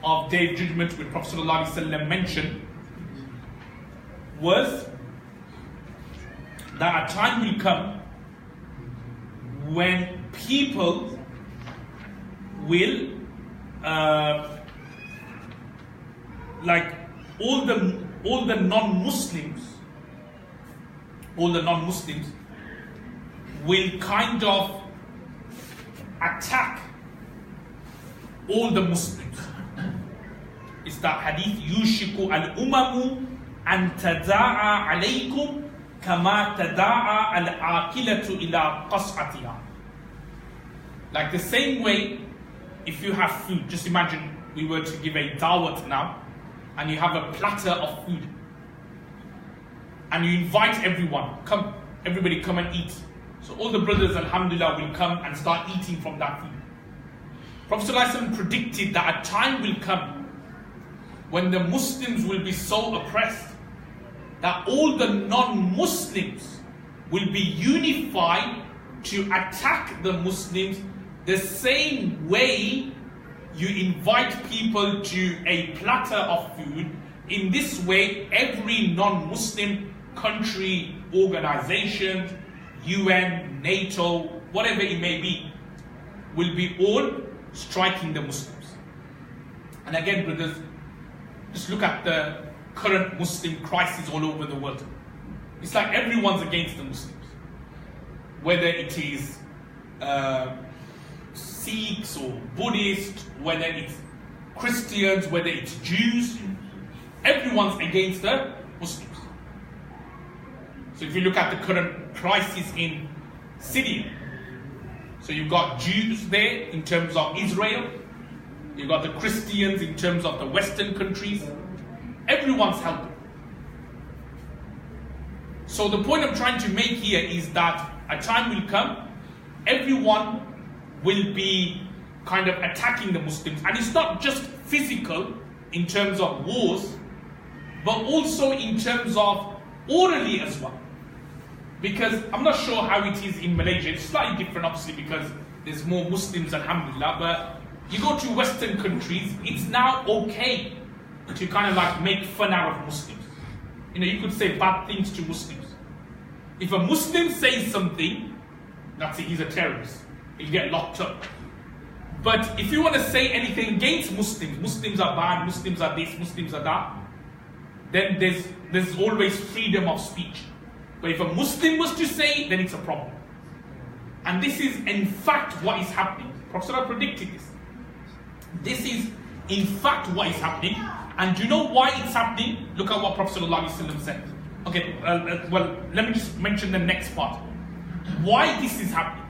of Day of Judgment which Prophet ﷺ mentioned was that a time will come when people will like all the non-Muslims will kind of attack all the Muslims. It's that hadith, yushiku al-umamu an tada'a alaykum kama tada'a al-aqilatu ila qas'atiha. Like the same way, if you have food, just imagine we were to give a dawat now, and you have a platter of food, and you invite everyone, come, everybody come and eat. So all the brothers, alhamdulillah, will come and start eating from that food. Prophet ﷺ predicted that a time will come when the Muslims will be so oppressed that all the non-Muslims will be unified to attack the Muslims the same way you invite people to a platter of food. In this way, every non-Muslim country, organization, UN, NATO, whatever it may be, will be all striking the Muslims. And again, brothers, just look at the current Muslim crisis all over the world. It's like everyone's against the Muslims. Whether it is Sikhs or Buddhists, whether it's Christians, whether it's Jews, everyone's against the Muslims. So if you look at the current crisis in Syria, so you've got Jews there in terms of Israel, you've got the Christians in terms of the Western countries. Everyone's helping. So the point I'm trying to make here is that a time will come, everyone will be kind of attacking the Muslims. And it's not just physical in terms of wars, but also in terms of orally as well. Because I'm not sure how it is in Malaysia. It's slightly different, obviously, because there's more Muslims, alhamdulillah. But you go to Western countries, it's now okay to kind of like make fun out of Muslims. You know, you could say bad things to Muslims. If a Muslim says something, that's it, he's a terrorist. He'll get locked up. But if you want to say anything against Muslims, Muslims are bad, Muslims are this, Muslims are that, then there's always freedom of speech. But if a Muslim was to say, then it's a problem. And this is in fact what is happening. Prophet predicted this. This is in fact what is happening. And do you know why it's happening? Look at what Prophet ﷺ said. Okay, well, let me just mention the next part. Why this is happening?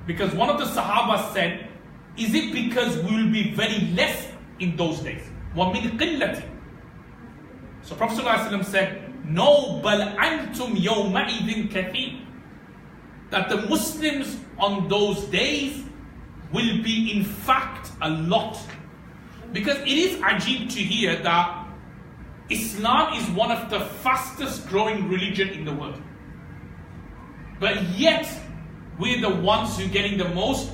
Because one of the Sahaba said, is it because we will be very less in those days? وَمِنْ قِلَّةٍ. So Prophet ﷺ said, no, بَلْ أَنْتُمْ يَوْمَئِذٍ كَثِيرٌ. That the Muslims on those days will be in fact a lot. Because it is ajib to hear that Islam is one of the fastest growing religion in the world. But yet, we're the ones who are getting the most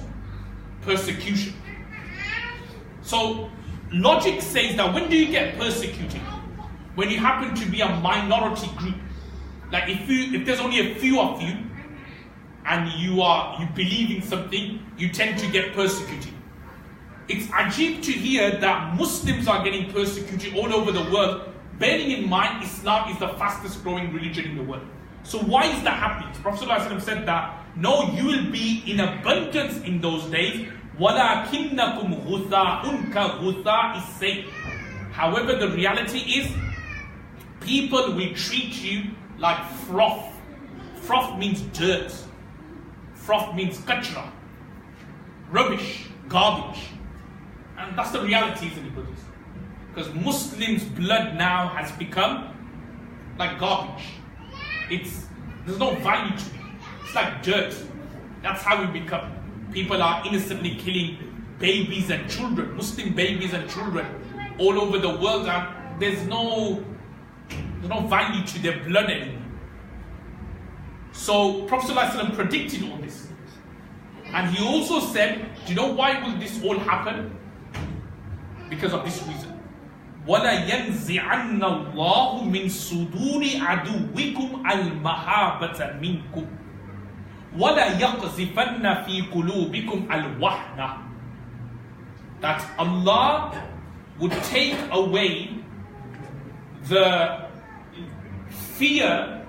persecution. So, logic says that when do you get persecuted? When you happen to be a minority group. Like if there's only a few of you, and you believe in something, you tend to get persecuted. It's ajib to hear that Muslims are getting persecuted all over the world, bearing in mind Islam is the fastest growing religion in the world. So why is that happening? Prophet ﷺ said that, no, you will be in abundance in those days. وَلَكِنَّكُمْ غُثَاءٌ كَغُثَاءِ السَّيْلِ. However, the reality is, people will treat you like froth. Froth means dirt. Froth means kachra. Rubbish, garbage. And that's the reality, isn't it, brothers? Because Muslims' blood now has become like garbage. There's no value to it. It's like dirt. That's how we become. People are innocently killing babies and children, Muslim babies and children all over the world, and there's no value to their blood anymore. So Prophet ﷺ predicted all this. And he also said, do you know why will this all happen? Because of this reason. وَلَا يَنْزِعَنَّ اللَّهُ مِنْ صُدُورِ عَدُوِّكُمْ الْمَحَابَةَ مِنْكُمْ وَلَا يَقْذِفَنَّ فِي قُلُوبِكُمْ الْوَحْنَةَ. That Allah would take away the fear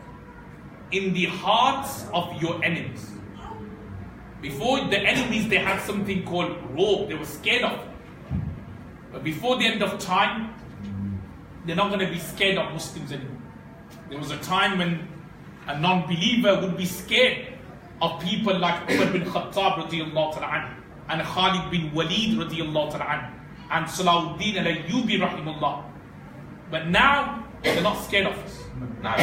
in the hearts of your enemies. Before the enemies, they had something called robe. They were scared of it. But before the end of time, they're not going to be scared of Muslims anymore. There was a time when a non-believer would be scared of people like Umar bin Khattab radiyallahu ta'ala anhu, and Khalid bin Walid radiyallahu ta'ala anhu, and Salahuddin al-Ayyubi rahimullah. But now, they're not scared of us. Now,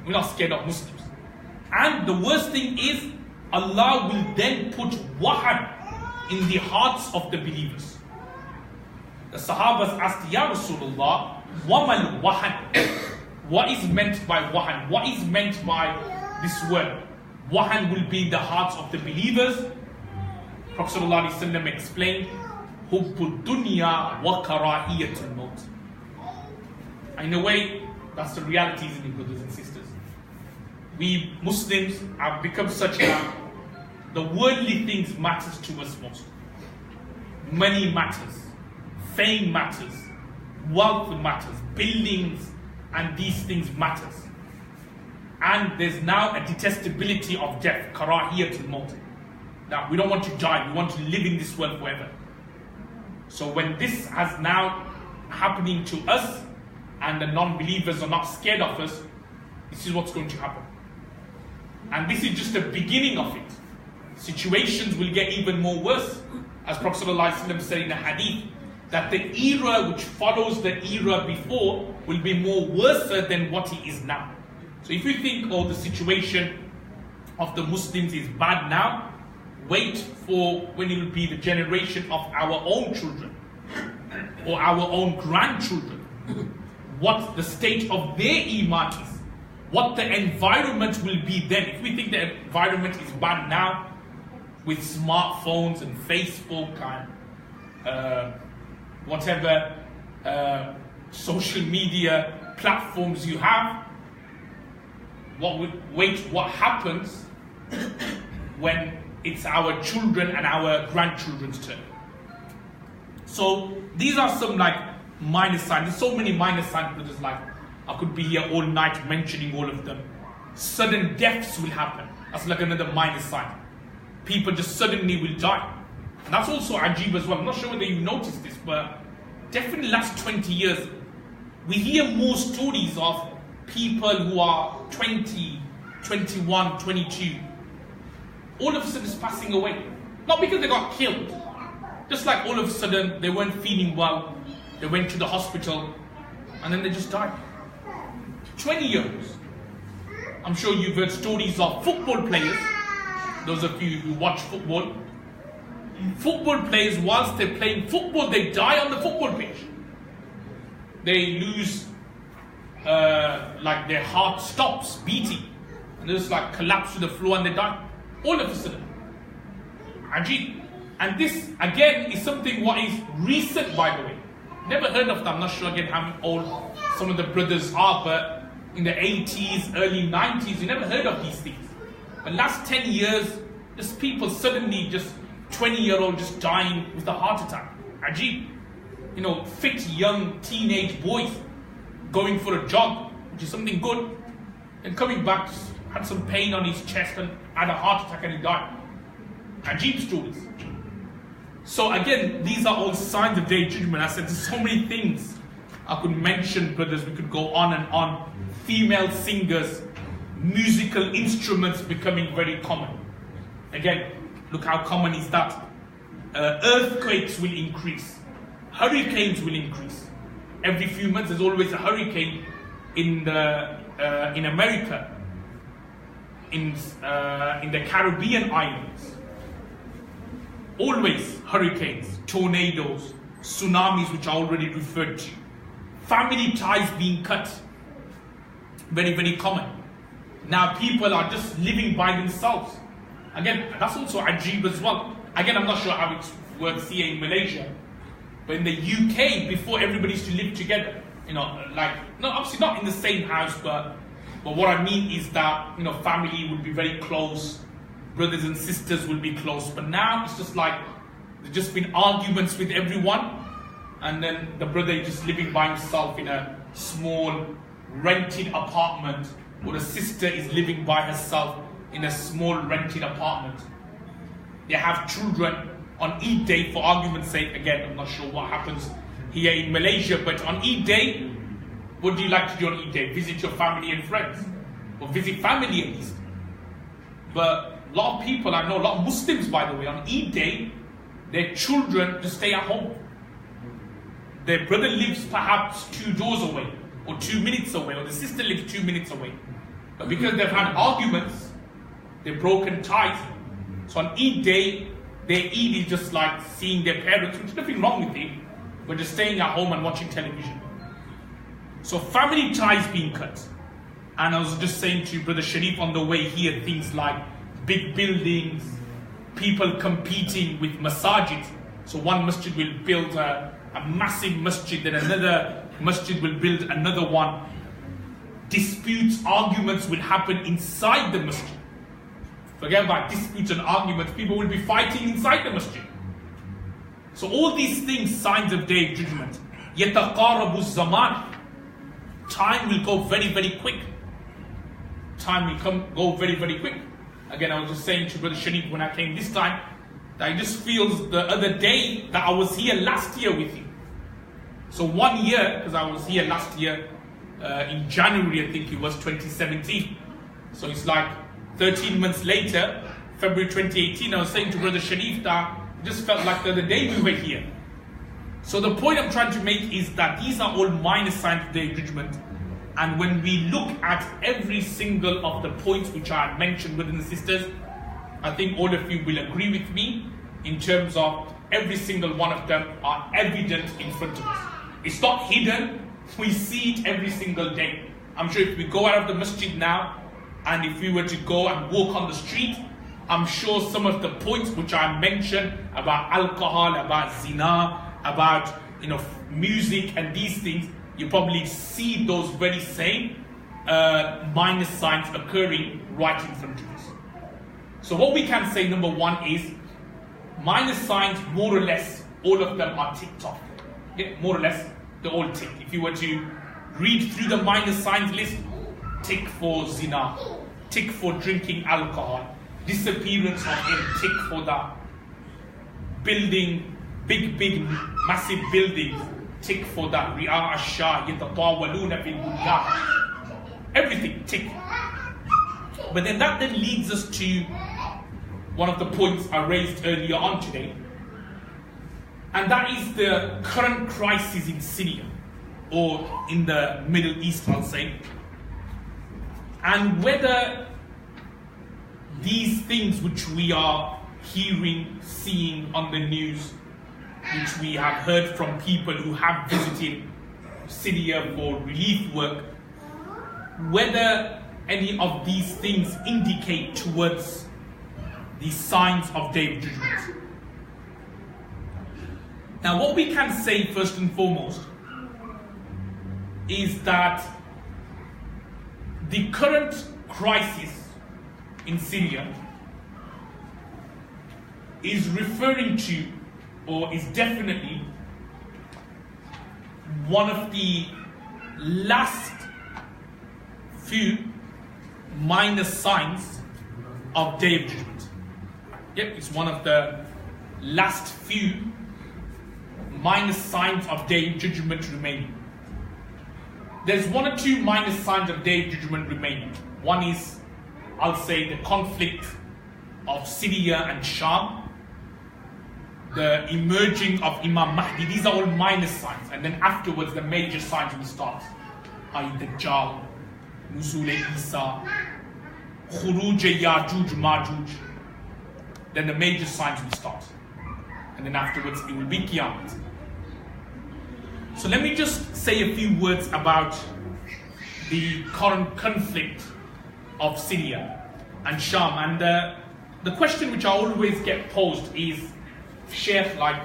we're not scared of Muslims. And the worst thing is, Allah will then put wahan in the hearts of the believers. The Sahabas asked, Ya Rasulullah, wamal wahan? What is meant by wahan? What is meant by this word? Wahan will be in the hearts of the believers. Prophet ﷺ explained, Hubbud dunya wa karahiyatul maut. In a way, that's the reality, isn't it, brothers and sisters? We Muslims have become such that the worldly things matters to us most. Money matters, fame matters, wealth matters, buildings and these things matters. And there's now a detestability of death, karahiyatul maut. Now we don't want to die, we want to live in this world forever. So when this has now happening to us and the non-believers are not scared of us, this is what's going to happen. And this is just the beginning of it. Situations will get even more worse. As Prophet ﷺ said in a hadith, that the era which follows the era before will be more worse than what it is now. So if you think, oh, the situation of the Muslims is bad now, wait for when it will be the generation of our own children or our own grandchildren, what the state of their iman is, what the environment will be then. If we think the environment is bad now, with smartphones and Facebook and whatever social media platforms you have, what happens when it's our children and our grandchildren's turn. So these are some like minor signs. There's so many minor signs, brothers, like I could be here all night mentioning all of them. Sudden deaths will happen. That's like another minor sign. People just suddenly will die. And that's also ajib as well. I'm not sure whether you noticed this, but definitely last 20 years, we hear more stories of people who are 20, 21, 22, all of a sudden just passing away. Not because they got killed, just like all of a sudden they weren't feeling well, they went to the hospital, and then they just died. 20 years. I'm sure you've heard stories of football players, those of you who watch football. Football players, whilst they're playing football, they die on the football pitch. They lose, like their heart stops beating, and they just like collapse to the floor and they die. All of a sudden. Ajib. And this again is something what is recent, by the way. Never heard of that. I'm not sure again how old some of the brothers are, but in the 80s, early 90s, you never heard of these things. But last 10 years, just people suddenly just 20-year-old just dying with a heart attack. Ajib. You know, fit young teenage boys going for a jog, which is something good, and coming back, just had some pain on his chest and had a heart attack and he died. Ajib stories. So again, these are all signs of day of judgment. I said there's so many things I could mention, brothers. We could go on and on. Female singers, musical instruments becoming very common. Again, look how common is that. Earthquakes will increase. Hurricanes will increase. Every few months there's always a hurricane in America, in the Caribbean islands. Always hurricanes, tornadoes, tsunamis, which I already referred to. Family ties being cut. Very, very common. Now people are just living by themselves. Again, that's also ajib as well. Again, I'm not sure how it works here in Malaysia, but in the UK, before everybody used to live together, you know, like, no, obviously not in the same house, but what I mean is that, you know, family would be very close, brothers and sisters will be close. But now it's just like there's just been arguments with everyone, and then the brother is just living by himself in a small rented apartment, or the sister is living by herself in a small rented apartment. They have children on Eid day, for argument's sake. Again, I'm not sure what happens here in Malaysia, but on Eid day, what do you like to do on Eid day? Visit your family and friends, or visit family at least. But a lot of people, I know a lot of Muslims, by the way, on Eid day, their children just stay at home. Their brother lives perhaps 2 doors away, or 2 minutes away, or the sister lives 2 minutes away. But because they've had arguments, they've broken ties. So on Eid day, their Eid is just like seeing their parents, which is nothing wrong with it, but just staying at home and watching television. So family ties being cut. And I was just saying to Brother Sharif on the way here, things like big buildings, people competing with masajid. So one masjid will build a massive masjid, then another masjid will build another one. Disputes, arguments will happen inside the masjid. Forget about disputes and arguments, people will be fighting inside the masjid. So all these things, signs of day of judgment. يَتَقَارَبُ الزَّمَانِ. Time will go very, very quick. Time will go very, very quick. Again, I was just saying to Brother Sharif when I came this time, that I just feels the other day that I was here last year with you. So 1 year, because I was here last year, in January, I think it was 2017. So it's like 13 months later, February 2018, I was saying to Brother Sharif that it just felt like the other day we were here. So the point I'm trying to make is that these are all minor signs of day of judgment. And when we look at every single of the points which I mentioned, brothers and sisters, I think all of you will agree with me in terms of every single one of them are evident in front of us. It's not hidden, we see it every single day. I'm sure if we go out of the masjid now, and if we were to go and walk on the street, I'm sure some of the points which I mentioned about alcohol, about zina, about music and these things, you probably see those very same minor signs occurring right in front of us. So what we can say, number one, is minor signs, more or less, all of them are ticked off. Yeah, more or less, they're all ticked. If you were to read through the minor signs list, tick for zina, tick for drinking alcohol, disappearance of him, tick for that. Building big, massive buildings, tick for that. Ri'a ash-shah, yatatawaluna fil bunyan. Everything, tick. But then that leads us to one of the points I raised earlier on today, and that is the current crisis in Syria, or in the Middle East, I'll say, and whether these things which we are hearing, seeing on the news, which we have heard from people who have visited Syria for relief work, whether any of these things indicate towards the signs of Day of Judgment. Now, what we can say first and foremost is that the current crisis in Syria is referring to, or is definitely one of the last few minor signs of Day of Judgment. Yep, it's one of the last few minor signs of Day of Judgment remaining. There's one or two minor signs of Day of Judgment remaining. One is, I'll say, the conflict of Syria and Sham, the emerging of Imam Mahdi. These are all minor signs, and then afterwards the major signs will start. Dajjal, Nuzul Isa, Khuruj Yajuj Majuj. Then the major signs will start, and then afterwards it will be Qiyamah. So let me just say a few words about the current conflict of Syria and Sham. And the question which I always get posed is, Sheikh, like,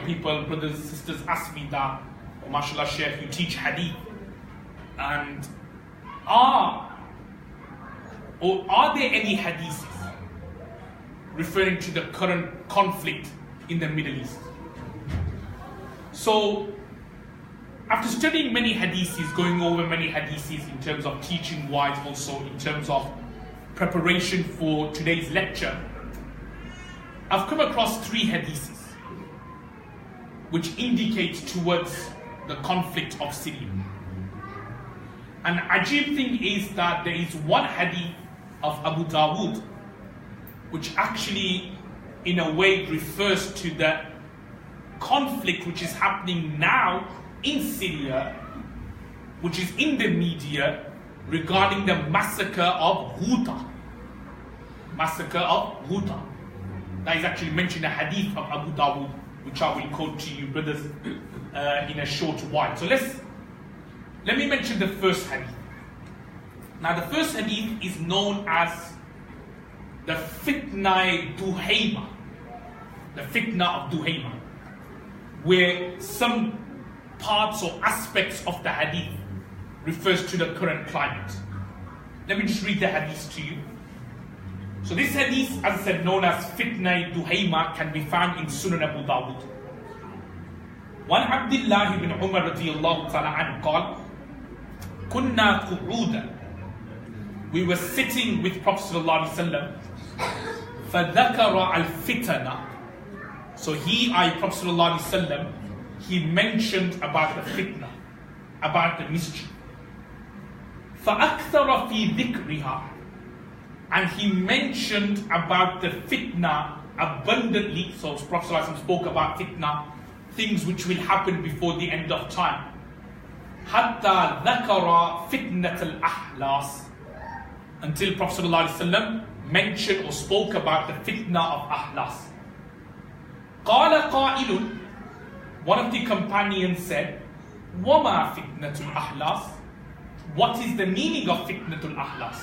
people, brothers and sisters ask me that, oh, mashallah, Sheikh, you teach hadith, and are there any hadiths referring to the current conflict in the Middle East? So, after studying many hadiths, going over many hadiths in terms of teaching wise, also in terms of preparation for today's lecture, I've come across 3 hadiths which indicate towards the conflict of Syria. And the ajib thing is that there is one hadith of Abu Dawood which actually in a way refers to the conflict which is happening now in Syria, which is in the media, regarding the massacre of Ghouta. Massacre of Ghouta. That is actually mentioned in a hadith of Abu Dawood, which I will quote to you, brothers, in a short while. So let me mention the first hadith. Now, the first hadith is known as the Fitna Duhayma, the Fitna of Duhayma, where some parts or aspects of the hadith refers to the current climate. Let me just read the hadith to you. So this hadith, as I said, known as Fitna Duhayma, can be found in Sunan Abu Dawud. وعن عبد الله بن عمر رضي الله تعالى عنه قال كنا قعودا. We were sitting with Prophet sallallahu alaihi wasallam. فذكر الفتنة. So Prophet sallallahu alaihi wasallam, he mentioned about the fitna. about the mischief. فَأَكْثَرَ فِي ذِكْرِهَا, and he mentioned about the fitna abundantly. So Prophet ﷺ spoke about fitna, things which will happen before the end of time. حَتَّى ذَكَرَ فِتْنَةَ الْأَحْلَاسِ, until Prophet ﷺ mentioned or spoke about the fitna of ahlas. قَالَ قَائِلٌ, one of the companions said, وَمَا فِتْنَةُ الْأَحْلَاسِ, what is the meaning of fitnatul ahlas?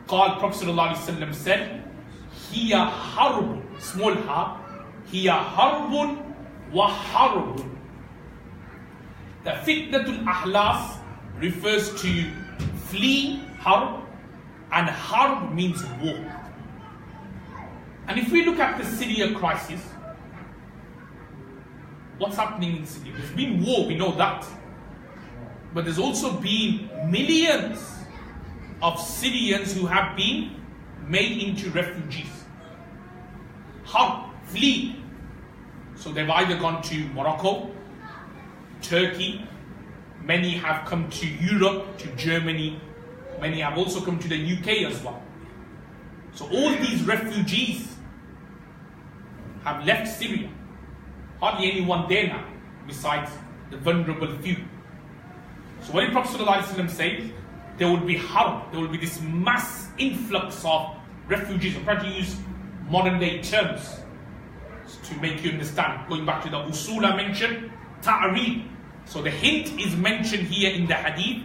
قال, Prophet ﷺ said, هِيَ حَرْبٌ, small ha, هِيَ حَرْبٌ وَحَرْبٌ. The fitnatul ahlas refers to flee, harb, and harb means war. And if we look at the Syria crisis, what's happening in Syria? There's been war, we know that. But there's also been millions of Syrians who have been made into refugees. Harb, flee. So they've either gone to Morocco, Turkey, many have come to Europe, to Germany, many have also come to the UK as well. So all these refugees have left Syria. Hardly anyone there now, besides the vulnerable few. So what did Prophet ﷺ say? There will be harb, there will be this mass influx of refugees. I'm trying to use modern day terms to make you understand. Going back to the usul I mentioned, ta'reed. So the hint is mentioned here in the hadith,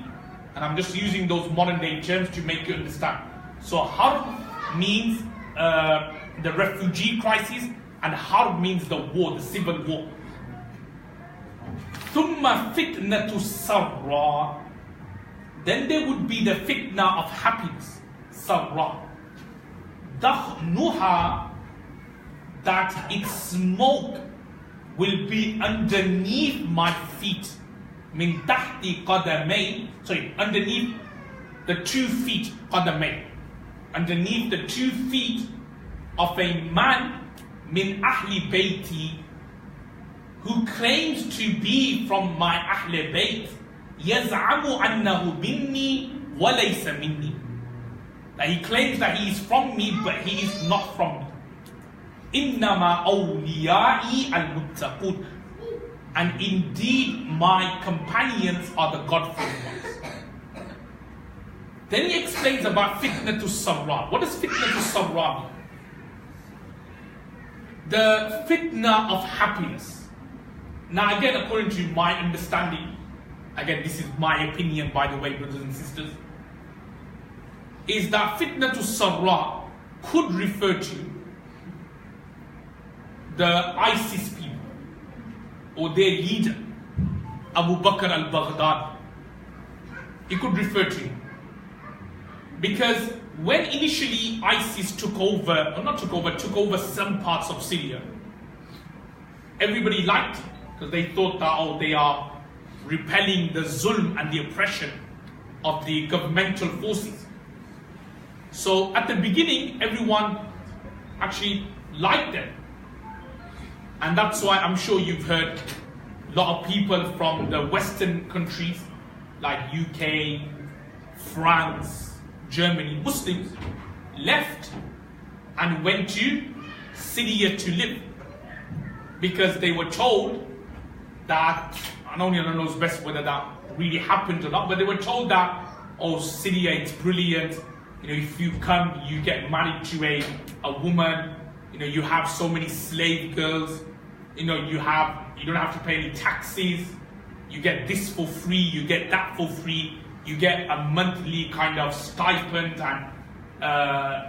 and I'm just using those modern day terms to make you understand. So harb means the refugee crisis, and harb means the war, the civil war. ثُمَّ فِتْنَةُ السَّرَّى, then there would be the fitna of happiness, sarra. ضَخْنُهَا, that its smoke will be underneath my feet. مِنْ تَحْتِ قَدَمَيْ, underneath the 2 feet, قَدَمَيْ, underneath the 2 feet of a man, min ahli bayti, who claims to be from my ahle bayt, yaz'amu annahu minni wa laysa minni, that he claims that he is from me but he is not from me. Innama awliya'i al-muttaqun, and indeed my companions are the God-fearing ones. Then he explains about fitnatus sarra. What does fitnatus sarra mean? The fitna of happiness. Now again, according to my understanding, again this is my opinion by the way, brothers and sisters, is that fitnatus sarra could refer to the ISIS people or their leader, Abu Bakr al-Baghdadi. It could refer to him. Because when initially ISIS took over some parts of Syria, everybody liked it because they thought that, they are repelling the zulm and the oppression of the governmental forces. So at the beginning, everyone actually liked them. And that's why I'm sure you've heard a lot of people from the Western countries like UK, France, Germany, Muslims, left and went to Syria to live. Because they were told that, and only Allah knows best whether that really happened or not, but they were told that, Syria, it's brilliant. If you come, you get married to a woman. You have so many slave girls. You don't have to pay any taxes. You get this for free. You get that for free. You get a monthly kind of stipend and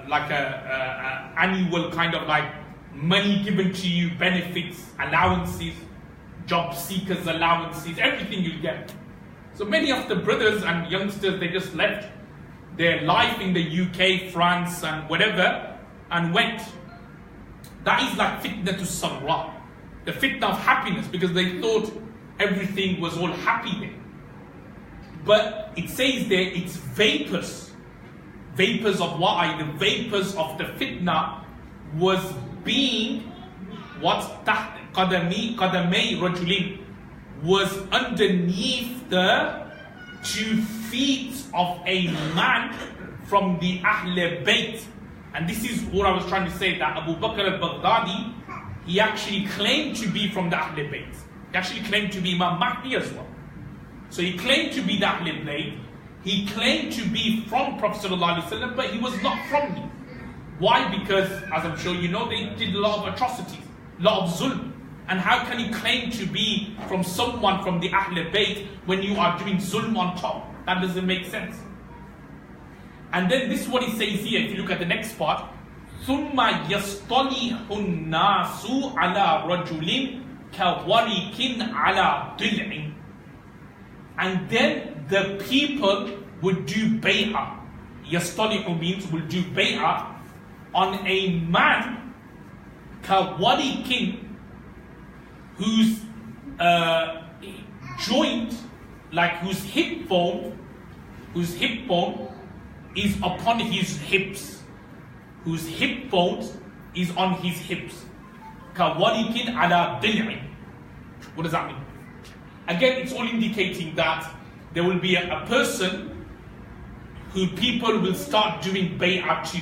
like a annual kind of like money given to you, benefits, allowances, job seekers allowances, everything you get. So many of the brothers and youngsters, they just left their life in the UK, France and whatever and went. That is like fitna to sarra, the fitna of happiness, because they thought everything was all happy there. But it says there it's vapors. Vapors of what? The vapors of the fitna was being what? Qadamay rajulin, was underneath the 2 feet of a man from the Ahl Bayt. And this is what I was trying to say, that Abu Bakr al-Baghdadi, he actually claimed to be from the Ahl Bayt. He actually claimed to be Imam Mahdi as well. So he claimed to be the Ahl Bayt. He claimed to be from Prophet ﷺ, but he was not from me. Why? Because, as I'm sure you know, they did a lot of atrocities, a lot of zulm. And how can you claim to be from someone from the Ahl Bayt when you are doing zulm on top? That doesn't make sense. And then this is what he says here, if you look at the next part. ثُمَّ يَصْطَلِحُ النَّاسُ عَلَى رَجُلٍ كَوَرِكٍ عَلَى ضِلْعٍ. And then the people would do bay'ah. Yastalihu means will do bay'ah on a man kawarikin, whose joint, like whose hip bone is upon his hips. Whose hip bone is on his hips. Kawarikin ala dil'in. What does that mean? Again, it's all indicating that there will be a person who people will start doing bay'ah to.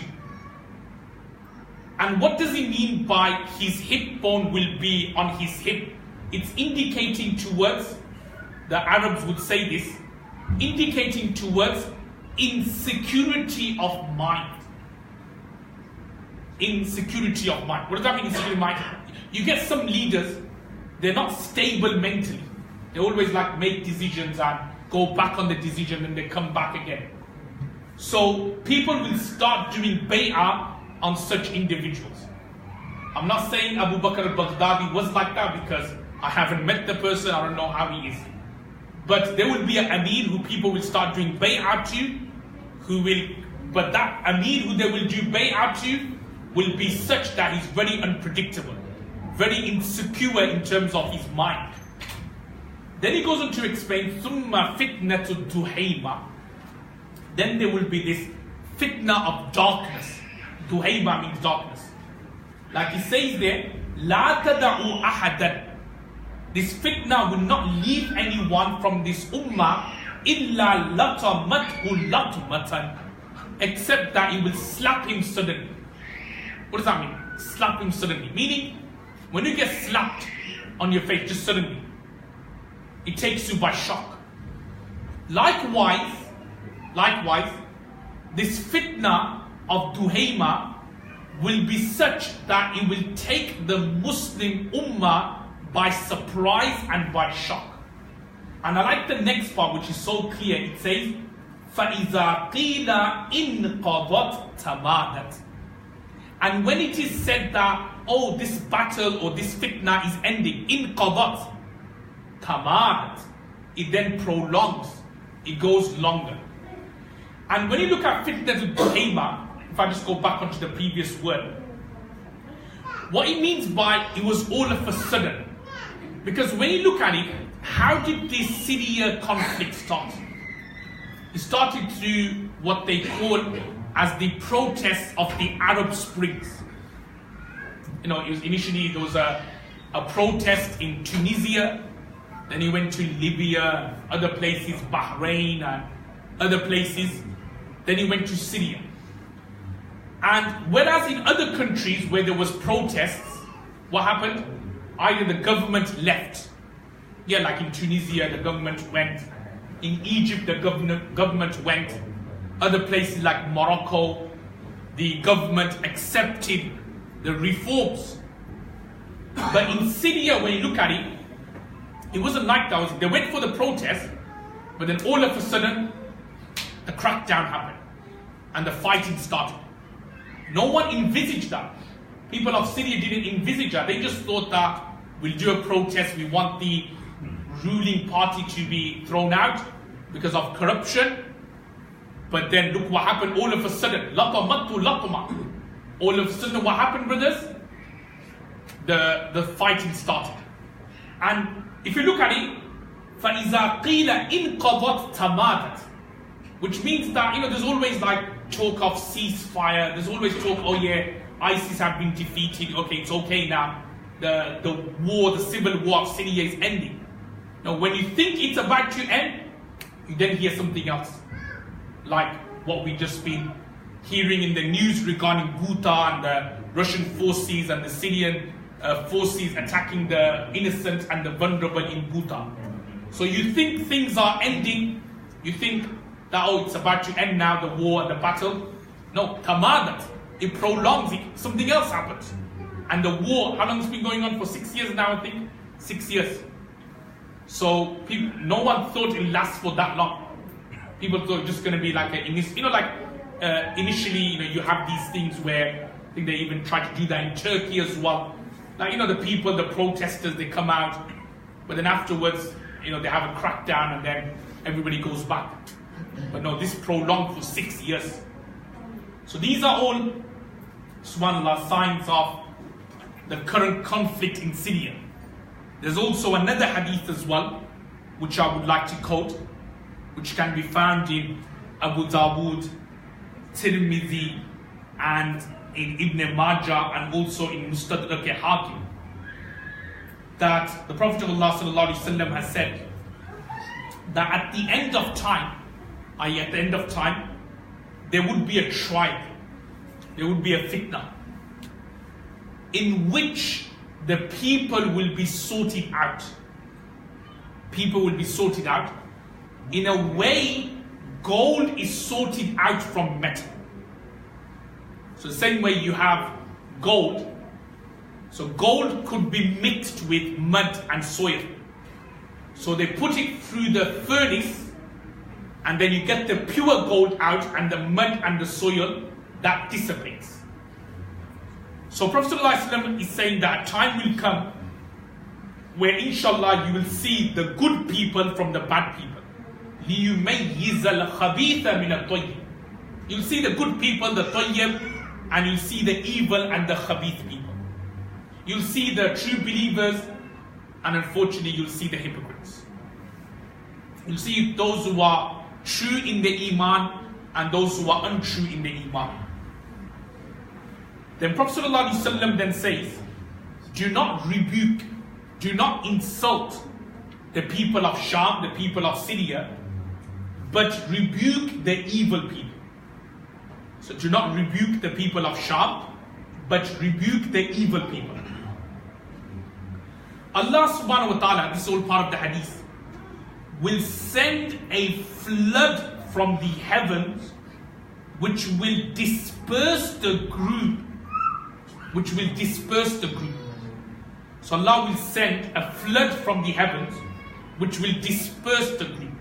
And what does he mean by his hip bone will be on his hip? It's indicating towards, the Arabs would say this, indicating towards insecurity of mind. Insecurity of mind. What does that mean, insecurity of mind? You get some leaders, they're not stable mentally. They always like make decisions and go back on the decision and they come back again. So people will start doing bay'ah on such individuals. I'm not saying Abu Bakr al-Baghdadi was like that because I haven't met the person, I don't know how he is. But there will be an Amir who people will start doing bay'ah to, but that Amir who they will do bay'ah to will be such that he's very unpredictable, very insecure in terms of his mind. Then he goes on to explain, ثُمَّ فِتْنَةُ الدُّهَيْمَةِ. Then there will be this fitna of darkness. Duhayma means darkness. Like he says there, لَا تَدَعُوا أَحَدًا. This fitna will not leave anyone from this ummah إِلَّا لَطَمَتْهُ لَطْمَةً, except that he will slap him suddenly. What does that mean? Slap him suddenly. Meaning, when you get slapped on your face just suddenly, it takes you by shock. Likewise, this fitna of Duhayma will be such that it will take the Muslim ummah by surprise and by shock. And I like the next part, which is so clear. It says, فَإِذَا قِيلَ إِنْقَضَتْ تَمَادَتْ. And when it is said that, oh, this battle or this fitna is ending, inqadat, tamadat, it then prolongs, it goes longer. And when you look at fitna al-Duhayma, if I just go back onto the previous word, what it means by it was all of a sudden. Because when you look at it, how did this Syria conflict start? It started through what they call as the protests of the Arab Springs. You know, it was initially there was a protest in Tunisia, then he went to Libya, other places, Bahrain and other places, then he went to Syria. And whereas in other countries where there was protests, what happened? Either the government left. Yeah, like in Tunisia, the government went. In Egypt, the government went. Other places like Morocco, the government accepted the reforms. But in Syria, when you look at it, it wasn't like that. They went for the protest, but then all of a sudden, the crackdown happened and the fighting started. No one envisaged that. People of Syria didn't envisage that. They just thought that we'll do a protest, we want the ruling party to be thrown out because of corruption. But then look what happened all of a sudden. Laqamatu laqma. All of a sudden what happened, brothers? The fighting started. And if you look at it, فَإِذَا قِيلَ إِنْقَضَتْ تَمَادَتْ, which means that, you know, there's always like talk of ceasefire, there's always talk, oh yeah, ISIS have been defeated, okay, it's okay now. The war, the civil war of Syria is ending. Now, when you think it's about to end, you then hear something else, like what we've just been hearing in the news regarding Ghouta and the Russian forces and the Syrian forces attacking the innocent and the vulnerable in Ghouta. So you think things are ending, you think that, oh, it's about to end now, the war and the battle. No, tamadat, it prolongs, something else happens. And the war, how long has it been going on for? 6 years now, I think? 6 years. So people, no one thought it would last for that long. People thought it was just going to be like initially, you have these things where I think they even try to do that in Turkey as well. Like, the people, the protesters, they come out, but then afterwards, they have a crackdown and then everybody goes back. But no, this prolonged for 6 years. So these are all, subhanAllah, signs of the current conflict in Syria. There's also another hadith as well, which I would like to quote, which can be found in Abu Dawood, Tirmidhi, and in Ibn Majah, and also in Mustadrak Hakim, that the Prophet of Allah sallallahu alaihi wasallam has said that at the end of time, there would be a tribe, there would be a fitna, in which the people will be sorted out. People will be sorted out in a way gold is sorted out from metal. So the same way you have gold, so gold could be mixed with mud and soil. So they put it through the furnace, and then you get the pure gold out, and the mud and the soil, that dissipates. So Prophet ﷺ is saying that a time will come where inshallah you will see the good people from the bad people. لِيُمَيِّزَ الْخَبِيثَ مِنَ الطَّيِّبِ. You'll see the good people, the tayyib, and you'll see the evil and the khabith people. You'll see the true believers, and unfortunately you'll see the hypocrites. You'll see those who are true in the iman and those who are untrue in the iman. Then Prophet ﷺ then says, do not rebuke, do not insult the people of Sham, the people of Syria, but rebuke the evil people. So do not rebuke the people of Sham, but rebuke the evil people. Allah subhanahu wa ta'ala, this is all part of the hadith, will send a flood from the heavens which will disperse the group. So Allah will send a flood from the heavens which will disperse the group.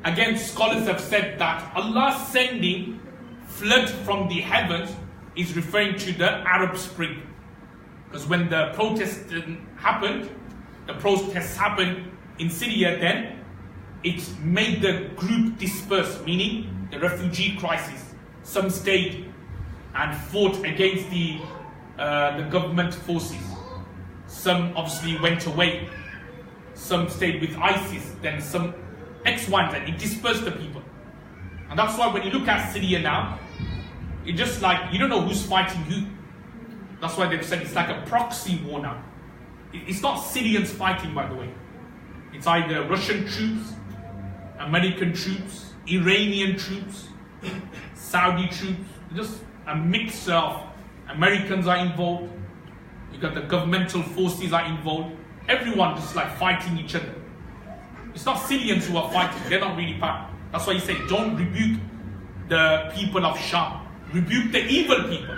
Again, scholars have said that Allah sending flood from the heavens is referring to the Arab Spring. Because when the protests happened in Syria, then it made the group disperse, meaning the refugee crisis. Some stayed and fought against the government forces. Some obviously went away. Some stayed with ISIS. Then some X, Y, and Z. It dispersed the people. And that's why when you look at Syria now, it's just like you don't know who's fighting who. That's why they've said it's like a proxy war now. It's not Syrians fighting, by the way. It's either Russian troops, American troops, Iranian troops, Saudi troops. Just a mixture of Americans are involved. You got the governmental forces are involved. Everyone just like fighting each other. It's not Syrians who are fighting. They're not really fighting. That's why he said, don't rebuke the people of Sham. Rebuke the evil people.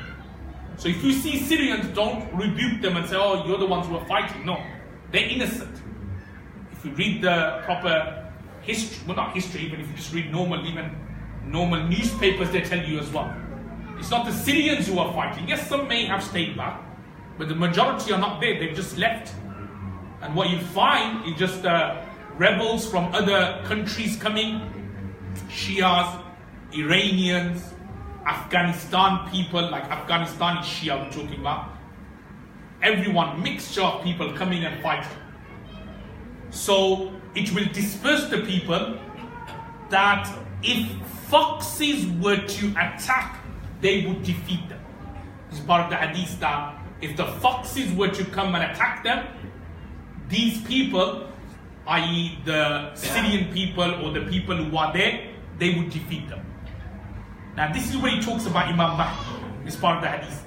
So if you see Syrians, don't rebuke them and say, oh, you're the ones who are fighting. No, they're innocent. If you read the proper history, well, not history, even if you just read even normal newspapers, they tell you as well. It's not the Syrians who are fighting. Yes, some may have stayed back, but the majority are not there. They've just left. And what you find is just rebels from other countries coming, Shias, Iranians, Afghanistan people, like Afghanistan is Shia we're talking about. Everyone, mixture of people coming and fighting. So it will disperse the people that if foxes were to attack, they would defeat them. This is part of the hadith that if the foxes were to come and attack them, these people i.e. the Syrian people or the people who are there, they would defeat them. Now this is where he talks about Imam Mahdi, this part of the hadith.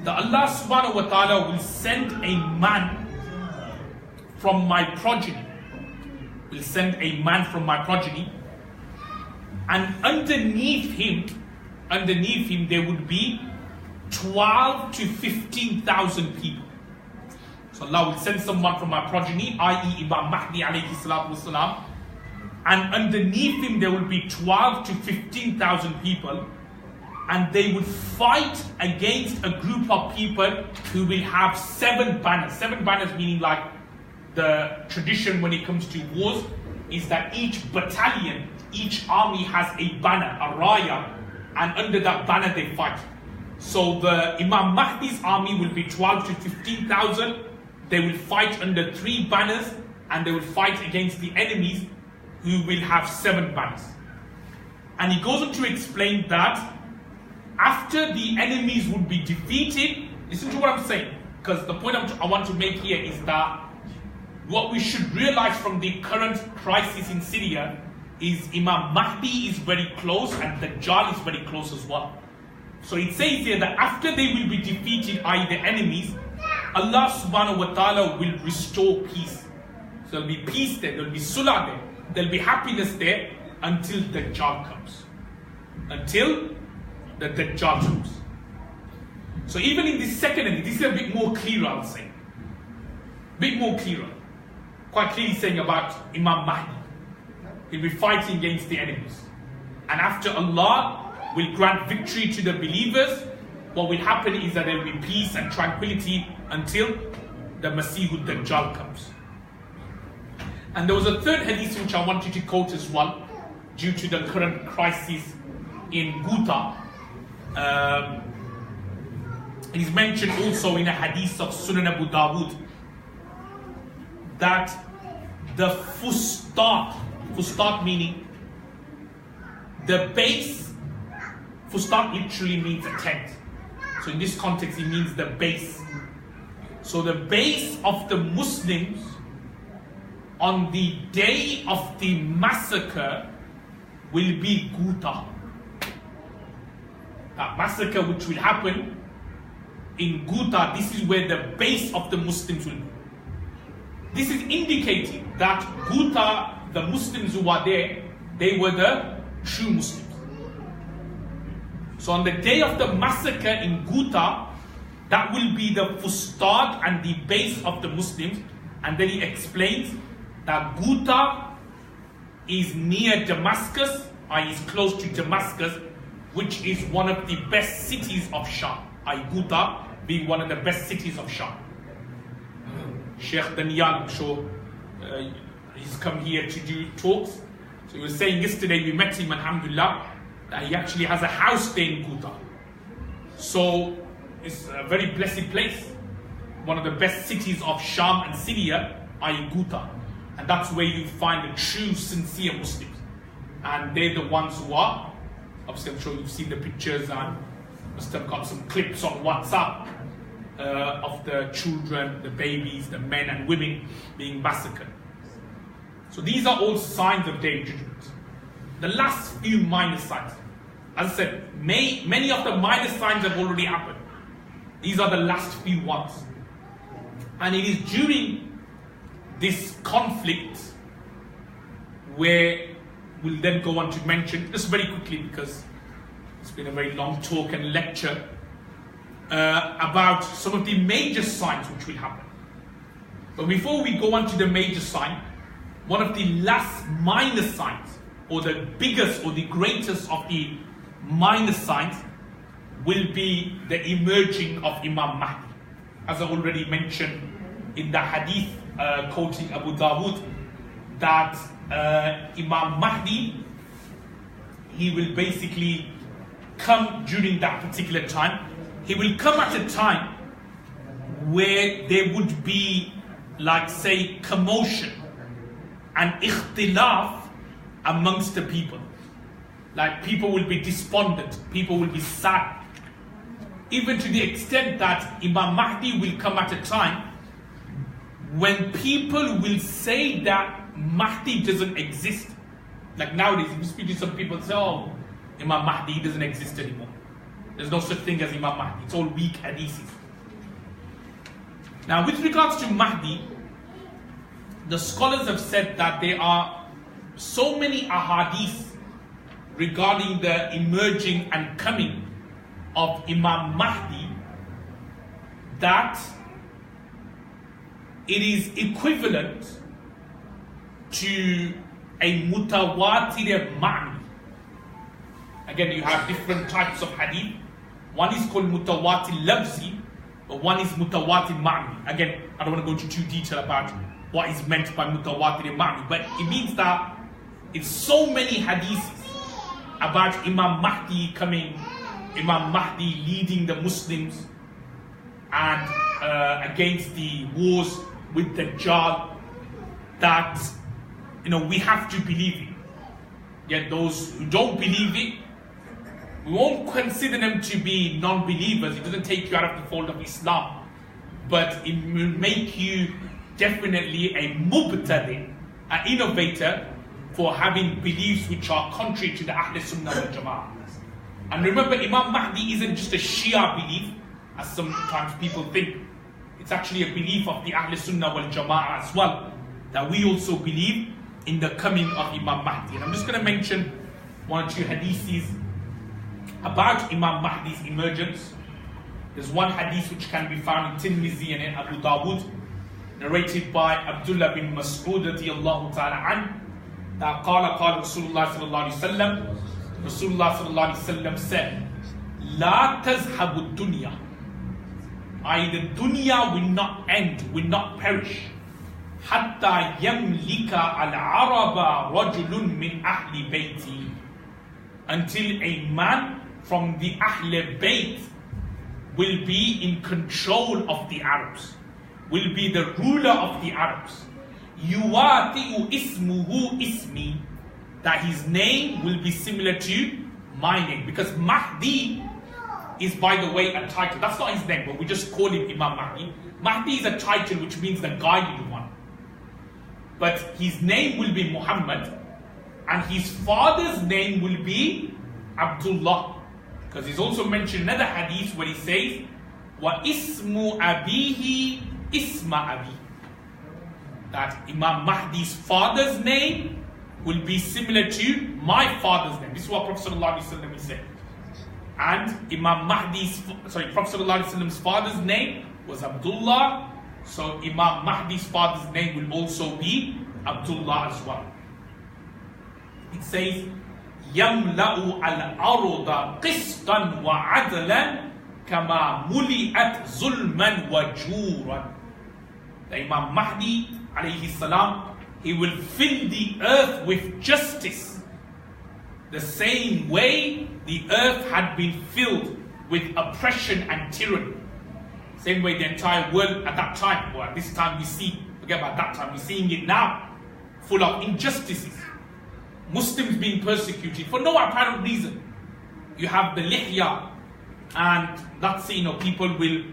That Allah subhanahu wa ta'ala will send a man from my progeny. Will send a man from my progeny, and underneath him there would be 12 to 15,000 people. So Allah will send someone from my progeny, i.e. Imam Mahdi alayhi salatu wasalam, and underneath him there will be 12 to 15,000 people, and they would fight against a group of people who will have 7 banners. 7 banners meaning, like the tradition when it comes to wars is that each battalion, each army has a banner, a raya, and under that banner they fight. So the Imam Mahdi's army will be 12 to 15,000. They will fight under 3 banners, and they will fight against the enemies who will have 7 banners. And he goes on to explain that after the enemies would be defeated, listen to what I'm saying, because the point I want to make here is that what we should realize from the current crisis in Syria is Imam Mahdi is very close and Dajjal is very close as well. So it says here that after they will be defeated, i.e. the enemies, Allah subhanahu wa ta'ala will restore peace. So there'll be peace there, there'll be sulah there, there'll be happiness there until Dajjal comes. Until the Dajjal comes. So even in this second enemy, this is a bit more clear, I'll say. Bit more clearer. Quite clearly saying about Imam Mahdi. He'll be fighting against the enemies. And after Allah will grant victory to the believers, what will happen is that there will be peace and tranquility until the Masihud Dajjal comes. And there was a third hadith which I wanted to quote as well, due to the current crisis in Ghouta. It is mentioned also in a hadith of Sunan Abu Dawud that the fustat meaning the base, fustat literally means a tent. So in this context it means the base. So the base of the Muslims on the day of the massacre will be Ghouta. That massacre which will happen in Ghouta, this is where the base of the Muslims will be. This is indicating that Ghouta, the Muslims who are there, they were the true Muslims. So on the day of the massacre in Ghouta, that will be the fustad and the base of the Muslims. And then he explains that Ghouta is near Damascus, i.e. is close to Damascus, which is one of the best cities of Sham. Ghouta being one of the best cities of Sham. Sheikh Daniel, I'm sure he's come here to do talks. So he was saying yesterday we met him, alhamdulillah, that he actually has a house there in Ghouta. So it's a very blessed place. One of the best cities of Sham and Syria are in Ghouta. And that's where you find the true, sincere Muslims. And they're the ones who are, obviously I'm sure you've seen the pictures and must have got some clips on WhatsApp of the children, the babies, the men and women being massacred. So these are all signs of Day of Judgment. The last few minor signs, as I said, many of the minor signs have already happened. These are the last few ones. And it is during this conflict where we'll then go on to mention, just very quickly because it's been a very long talk and lecture, about some of the major signs which will happen. But before we go on to the major sign, one of the last minor signs, or the biggest or the greatest of the minor signs, will be the emerging of Imam Mahdi. As I already mentioned in the hadith quoting Abu Dawud, that Imam Mahdi, he will basically come during that particular time. He will come at a time where there would be, like say, commotion and ikhtilaf amongst the people. Like people will be despondent, people will be sad. Even to the extent that Imam Mahdi will come at a time when people will say that Mahdi doesn't exist. Like nowadays, if you speak to some people, say, oh, Imam Mahdi doesn't exist anymore. There's no such thing as Imam Mahdi. It's all weak hadiths. Now, with regards to Mahdi, the scholars have said that there are so many ahadith regarding the emerging and coming of Imam Mahdi that it is equivalent to a mutawatir ma'ni. Again, you have different types of hadith. One is called mutawatir lafzi, but one is mutawatir ma'ni. Again, I don't want to go into too detail about what is meant by mutawatir ma'ni, but it means that it's so many hadiths about Imam Mahdi coming, Imam Mahdi leading the Muslims and against the wars with the Dajjal, that we have to believe it. Yet those who don't believe it, we won't consider them to be non-believers. It doesn't take you out of the fold of Islam, but it will make you definitely a mubtadi, an innovator, for having beliefs which are contrary to the Ahl Sunnah wal Jama'ah. And remember, Imam Mahdi isn't just a Shia belief, as sometimes people think. It's actually a belief of the Ahl Sunnah wal Jama'ah as well, that we also believe in the coming of Imam Mahdi. And I'm just going to mention one or two hadiths about Imam Mahdi's emergence. There's one hadith which can be found in Tirmidhi and in Abu Dawud, narrated by Abdullah bin Mas'ud radiyallahu ta'ala an, that qala Rasulullah sallallahu alayhi wa sallam, Rasulullah sallallahu alayhi wa sallam said, La tazhabu dunya, the dunya will not end, will not perish, hatta yamlika al-araba rajulun min ahli bayti, until a man from the Ahl Bayt will be in control of the Arabs, will be the ruler of the Arabs. Yuwati'u ismuhu ismi, that his name will be similar to my name. Because Mahdi is, by the way, a title. That's not his name, but we just call him Imam Mahdi. Mahdi is a title which means the guided one. But his name will be Muhammad, and his father's name will be Abdullah. Because he's also mentioned another hadith where he says, Wa ismu abihi isma abi, that Imam Mahdi's father's name will be similar to my father's name. This is what Prophet ﷺ said. And Prophet ﷺ's father's name was Abdullah, so Imam Mahdi's father's name will also be Abdullah as well. It says, يَمْلَأُ الْأَرْضَ قِسْطًا وَعَدْلًا كَمَا مُلِئَتْ ظُلْمًا وَجُورًا. The Imam Mahdi alayhi salam, he will fill the earth with justice, the same way the earth had been filled with oppression and tyranny. Same way the entire world at that time, or at this time we see, forget about that time, we're seeing it now, full of injustices. Muslims being persecuted for no apparent reason. You have the lihya, and that's it, people will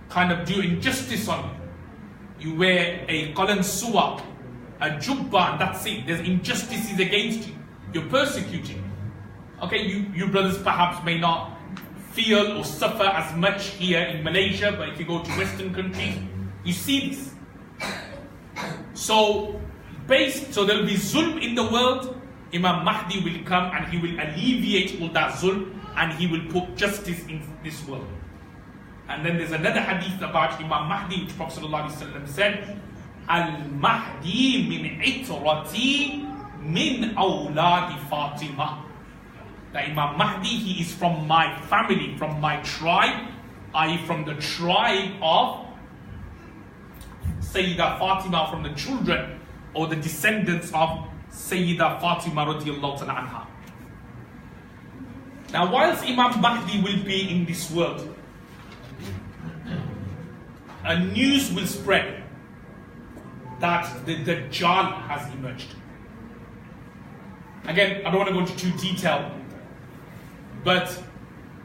kind of do injustice on you. You wear a qalansuwa, a jubba, and that's it. There's injustices against you. You're persecuted. Okay, you brothers perhaps may not feel or suffer as much here in Malaysia, but if you go to Western countries, you see this. So there'll be zulm in the world. Imam Mahdi will come and he will alleviate all that zulm, and he will put justice in this world. And then there's another hadith about Imam Mahdi, which Prophet ﷺ said, Al-Mahdi min itrati min awladi Fatima. That Imam Mahdi, he is from my family, from my tribe, i.e. from the tribe of Sayyidah Fatima, from the children or the descendants of Sayyidah Fatima radiallahu ta'ala anha. Now, whilst Imam Mahdi will be in this world, a news will spread that the Dajjal has emerged. Again, I don't want to go into too detail, but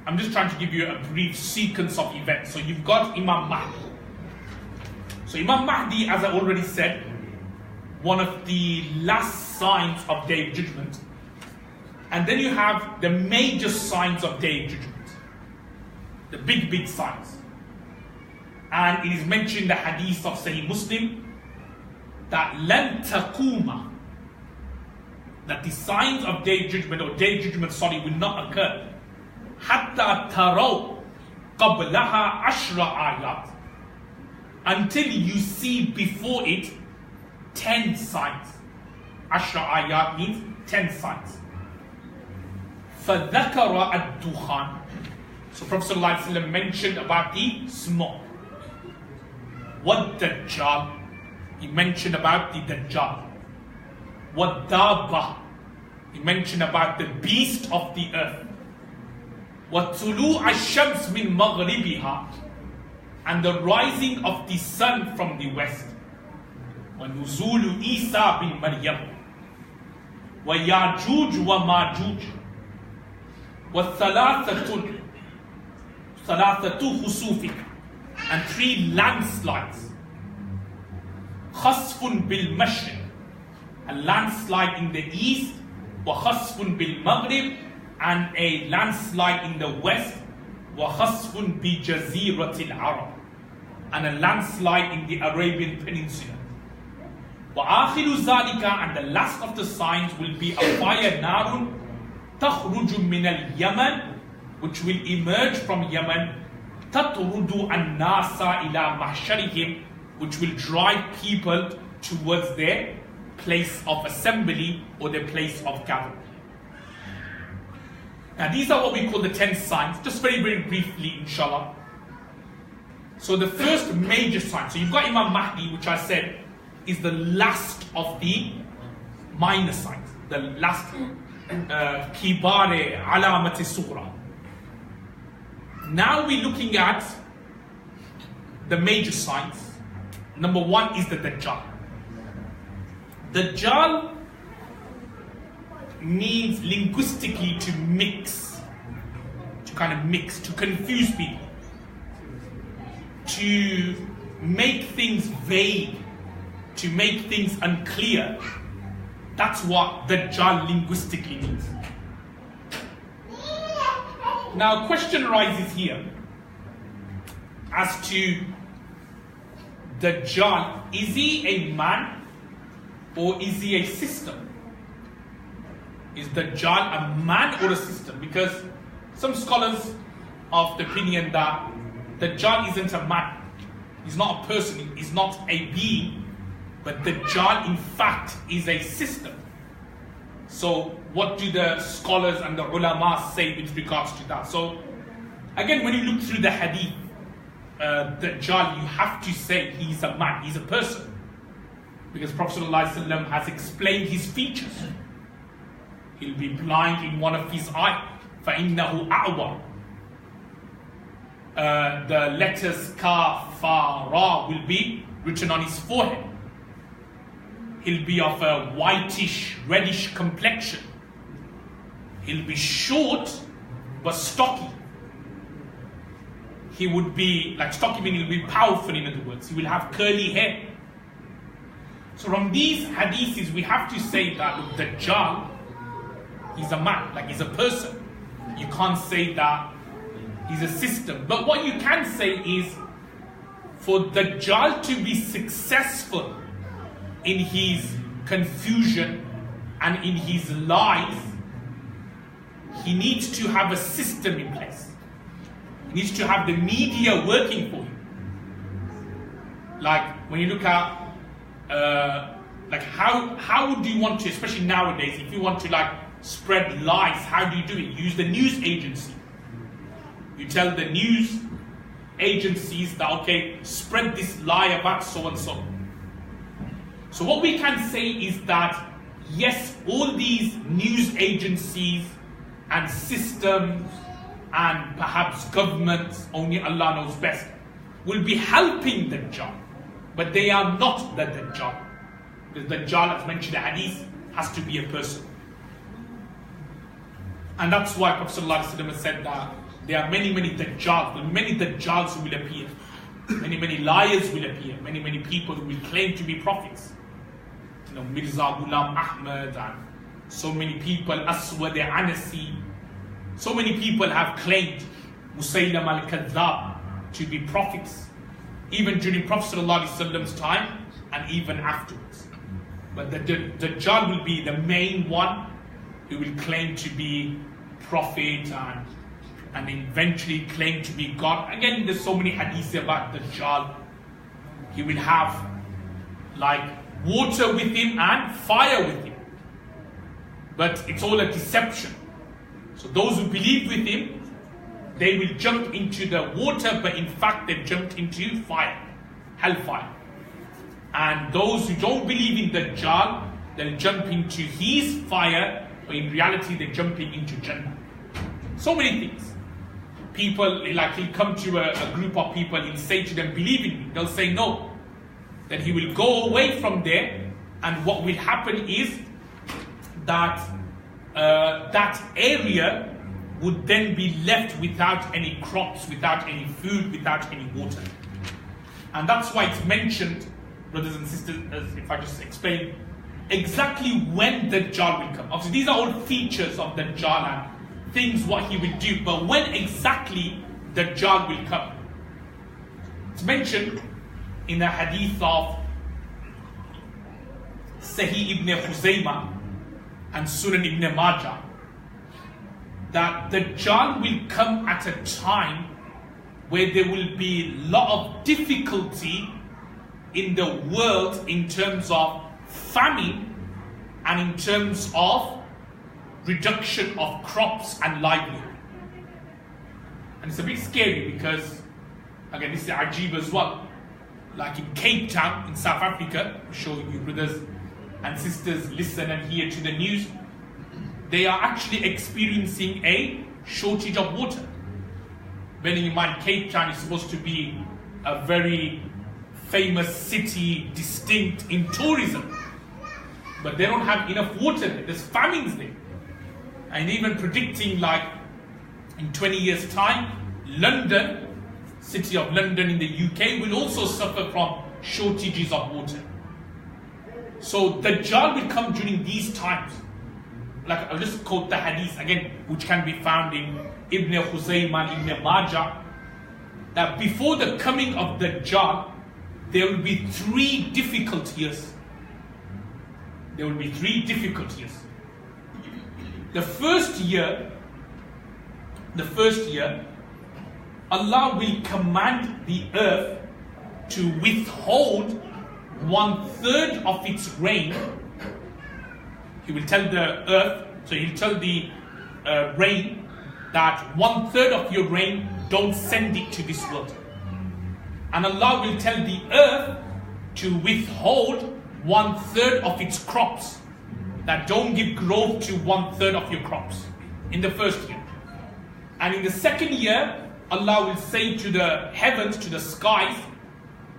I'm just trying to give you a brief sequence of events. So you've got Imam Mahdi. So Imam Mahdi, as I already said, one of the last signs of Day of Judgment. And then you have the major signs of Day of Judgment. The big signs. And it is mentioned in the hadith of Sahih Muslim that لَن تَقُومَ, that the signs of Day of Judgment or Day of Judgment, will not occur حَتَّى تَرَوْا قَبْلَهَا عَشْرَ آيَاتٍ, until you see before it 10 signs. Ashra ayat means 10 signs. فَذَكَرَ الدُّخَانِ, so Prophet ﷺ mentioned about the smoke. وَالدَّجَّالِ, he mentioned about the Dajjal. وَالدَّابَّةِ, he mentioned about the beast of the earth. وَطُلُوعَ الشَّمْسِ مِنْ مَغْرِبِهَا, and the rising of the sun from the west. وَنُزُولُ إِيسَى بِنْ مَرْيَمَ وَيَاجُوجُ وَمَاجُوجُ وَثَلَاثَةُ خُسُوفٍ, and 3 landslides. خَصْفٌ بِالْمَشْرِقِ, a landslide in the east. وَخَصْفٌ بِالْمَغْرِبِ, and a landslide in the west. وَخَصْفٌ بِجَزِيرَةِ الْعَرَبِ, and a landslide in the Arabian Peninsula. وَآخِرُ ذَلِكَ, and the last of the signs will be a fire, نَارٌ تَخْرُجُ مِنَ الْيَمَنِ, which will emerge from Yemen. تَطْرُدُ النَّاسَ إِلَى مَحْشَرِهِمْ, which will drive people towards their place of assembly or their place of gathering. Now these are what we call the 10 signs, just very briefly, inshallah. So the first major sign, so you've got Imam Mahdi, which I said is the last of the minor signs, the last kibare alamati sughra. Now we're looking at the major signs. Number 1 is the Dajjal. Dajjal means linguistically to mix, to kind of mix, to confuse people, to make things vague, to make things unclear. That's what Dajjal linguistically means. Now a question arises here as to Dajjal. Is he a man or is he a system? Is Dajjal a man or a system? Because some scholars of the opinion that Dajjal isn't a man, he's not a person, he's not a being, but Dajjal in fact is a system. So what do the scholars and the ulama say with regards to that? So again, when you look through the hadith, Dajjal, you have to say he's a man, he's a person, because Prophet ﷺ has explained his features. He'll be blind in one of his eyes. فَإِنَّهُ أَعْوَى. The letters Ka, Fa, Ra will be written on his forehead. He'll be of a whitish, reddish complexion. He'll be short but stocky. He would be, like stocky meaning he'll be powerful, in other words. He will have curly hair. So from these hadiths, we have to say that Dajjal, he's a man, like he's a person. You can't say that he's a system. But what you can say is, for Dajjal to be successful in his confusion and in his lies, he needs to have a system in place. He needs to have the media working for him. Like when you look at like how do you want to, especially nowadays, if you want to like spread lies, how do you do it? Use the news agency. You tell the news agencies that, okay, spread this lie about so and so. So what we can say is that yes, all these news agencies and systems and perhaps governments, only Allah knows best, will be helping the Dajjal, but they are not the Dajjal. Because Dajjal, as mentioned in the hadith, has to be a person. And that's why Prophet ﷺ has said that there are many Dajjals, many Dajjals who will appear. Many liars will appear. Many people who will claim to be prophets. Mirza Ghulam Ahmad and so many people, Aswad Anasi, so many people have claimed Musaylam al-Kadhdhab to be prophets, even during Prophet ﷺ's time and even afterwards. But the Dajjal will be the main one who will claim to be prophet and eventually claim to be God. Again, there's so many hadiths about Dajjal. He will have like water with him and fire with him. But it's all a deception. So those who believe with him, they will jump into the water, but in fact they've jumped into fire, hellfire. And those who don't believe in Dajjal, they'll jump into his fire, but in reality they're jumping into Jannah. So many things. People, like he'll come to a group of people, he'll say to them, believe in me. They'll say no. Then he will go away from there, and what will happen is that that area would then be left without any crops, without any food, without any water. And that's why it's mentioned, brothers and sisters, if I just explain exactly when Dajjal will come. Obviously these are all features of Dajjal and things what he will do, but when exactly Dajjal will come. It's mentioned in the hadith of Sahih ibn Khuzaymah and Sunan ibn Majah that Dajjal will come at a time where there will be a lot of difficulty in the world in terms of famine and in terms of reduction of crops and livelihood. And it's a bit scary because, again, this is ajib as well. Like in Cape Town in South Africa, I'm sure you brothers and sisters listen and hear to the news, they are actually experiencing a shortage of water. Bearing in mind, Cape Town is supposed to be a very famous city, distinct in tourism, but they don't have enough water there. There's famines there. And even predicting like in 20 years time, London, city of London in the UK, will also suffer from shortages of water. So Dajjal will come during these times. Like I'll just quote the hadith again, which can be found in Ibn Khuzaymah, Ibn Majah, that before the coming of Dajjal, there will be 3 difficult years. There will be 3 difficult years. The first year, Allah will command the earth to withhold 1/3 of its rain. He will tell the earth, so he'll tell the rain that 1/3 of your rain, don't send it to this world. And Allah will tell the earth to withhold 1/3 of its crops, that don't give growth to 1/3 of your crops in the first year. And in the second year, Allah will say to the heavens, to the skies,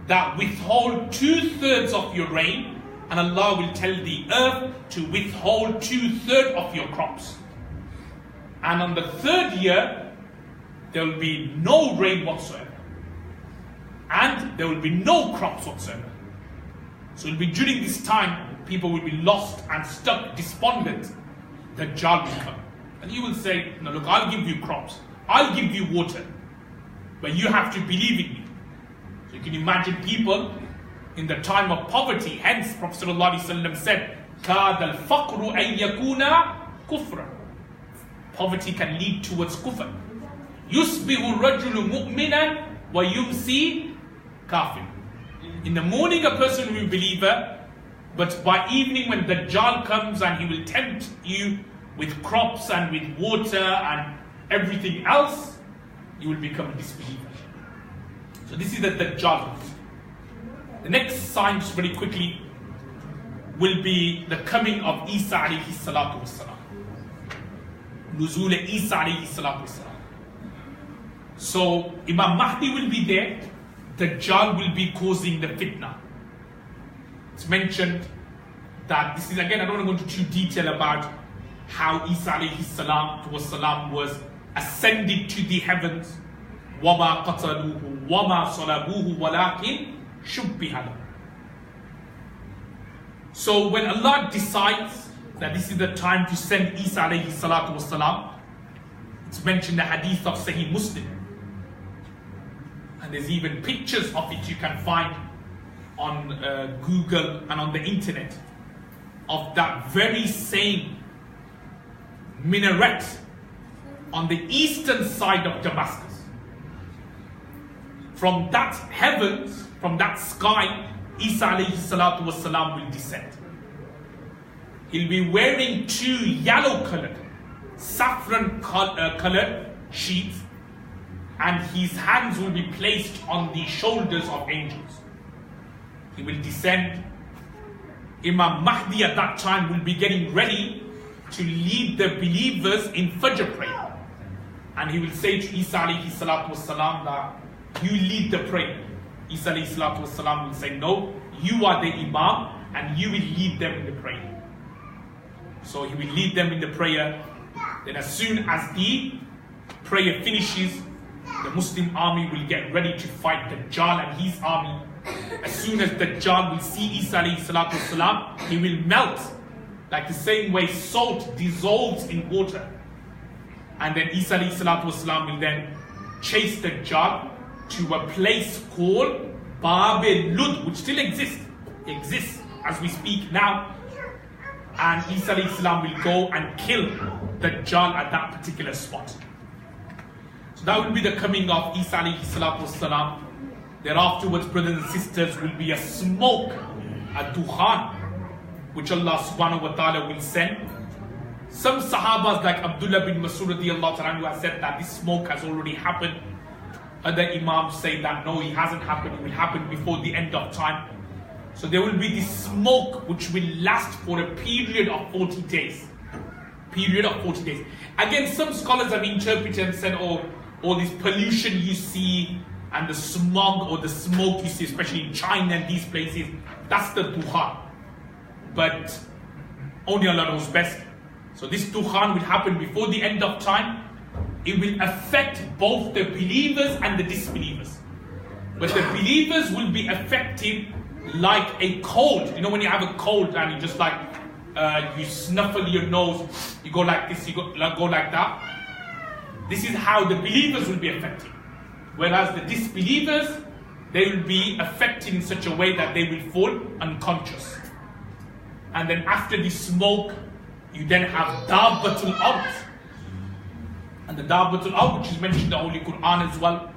that withhold 2/3 of your rain, and Allah will tell the earth to withhold 2/3 of your crops. And on the third year, there will be no rain whatsoever, and there will be no crops whatsoever. So it will be during this time, people will be lost and stuck, despondent. Dajjal will come. And he will say, no, look, I'll give you crops, I'll give you water, but you have to believe in me. So you can imagine people in the time of poverty. Hence, Prophet ﷺ said, كَادَ الْفَقْرُ أَن يَكُونَ كُفْرًا. Poverty can lead towards kufr. يُصْبِهُ الرَّجُلُ مُؤْمِنًا وَيُمْسِي كَافِرًا. In the morning a person will be a believer, but by evening when Dajjal comes and he will tempt you with crops and with water and everything else, you will become a disbeliever. So this is the Dajjal. The next sign, just very quickly, will be the coming of Isa alayhi salatu wassalam. Nuzul Isa alayhi salatu wassalam. So Imam Mahdi will be there. Dajjal will be causing the fitna. It's mentioned that this is, again, I don't want to go into too detail about how Isa alayhi salatu wassalam was ascended to the heavens. وَمَا قَتَلُوهُ وَمَا صَلَبُوهُ وَلَكِنْ شُبِّهَ لَهُ. So when Allah decides that this is the time to send Isa alayhi salatu wasalam, it's mentioned in the hadith of Sahih Muslim. And there's even pictures of it you can find on Google and on the internet of that very same minaret on the eastern side of Damascus. From that heavens, from that sky, Isa alayhi salatu wasalam will descend. He'll be wearing 2 yellow-colored, saffron-colored sheets, and his hands will be placed on the shoulders of angels. He will descend. Imam Mahdi at that time will be getting ready to lead the believers in Fajr prayer. And he will say to Isa alayhi salatu wasalam that you lead the prayer. Isa alayhi salatu wasalam will say, no, you are the Imam and you will lead them in the prayer. So he will lead them in the prayer. Then as soon as the prayer finishes, the Muslim army will get ready to fight Dajjal and his army. As soon as Dajjal will see Isa alayhi salatu wasalam, he will melt like the same way salt dissolves in water. And then Isa alayhi salatu wasalam will then chase Dajjal to a place called Bab-e-Lud, which still exists as we speak now. And Isa alayhi salam will go and kill Dajjal at that particular spot. So that will be the coming of Isa alayhi salatu wasalam. Thereafterwards, brothers and sisters, will be a smoke, a dukhan, which Allah subhanahu wa ta'ala will send. Some Sahabas like Abdullah bin Mas'ud radiyallahu ta'ala has said that this smoke has already happened. Other Imams say that no, it hasn't happened, it will happen before the end of time. So there will be this smoke which will last for a period of 40 days. Again, some scholars have interpreted and said, oh, all this pollution you see and the smog or the smoke you see, especially in China and these places, that's the dukhan. But only Allah knows best. So this dukhan will happen before the end of time. It will affect both the believers and the disbelievers. But the believers will be affected like a cold. You know when you have a cold and you just like, you snuffle your nose, you go like this, you go like that. This is how the believers will be affected. Whereas the disbelievers, they will be affected in such a way that they will fall unconscious. And then after the smoke, you then have Dabbatul Ard. And the Dabbatul Ard, which is mentioned in the Holy Quran as well,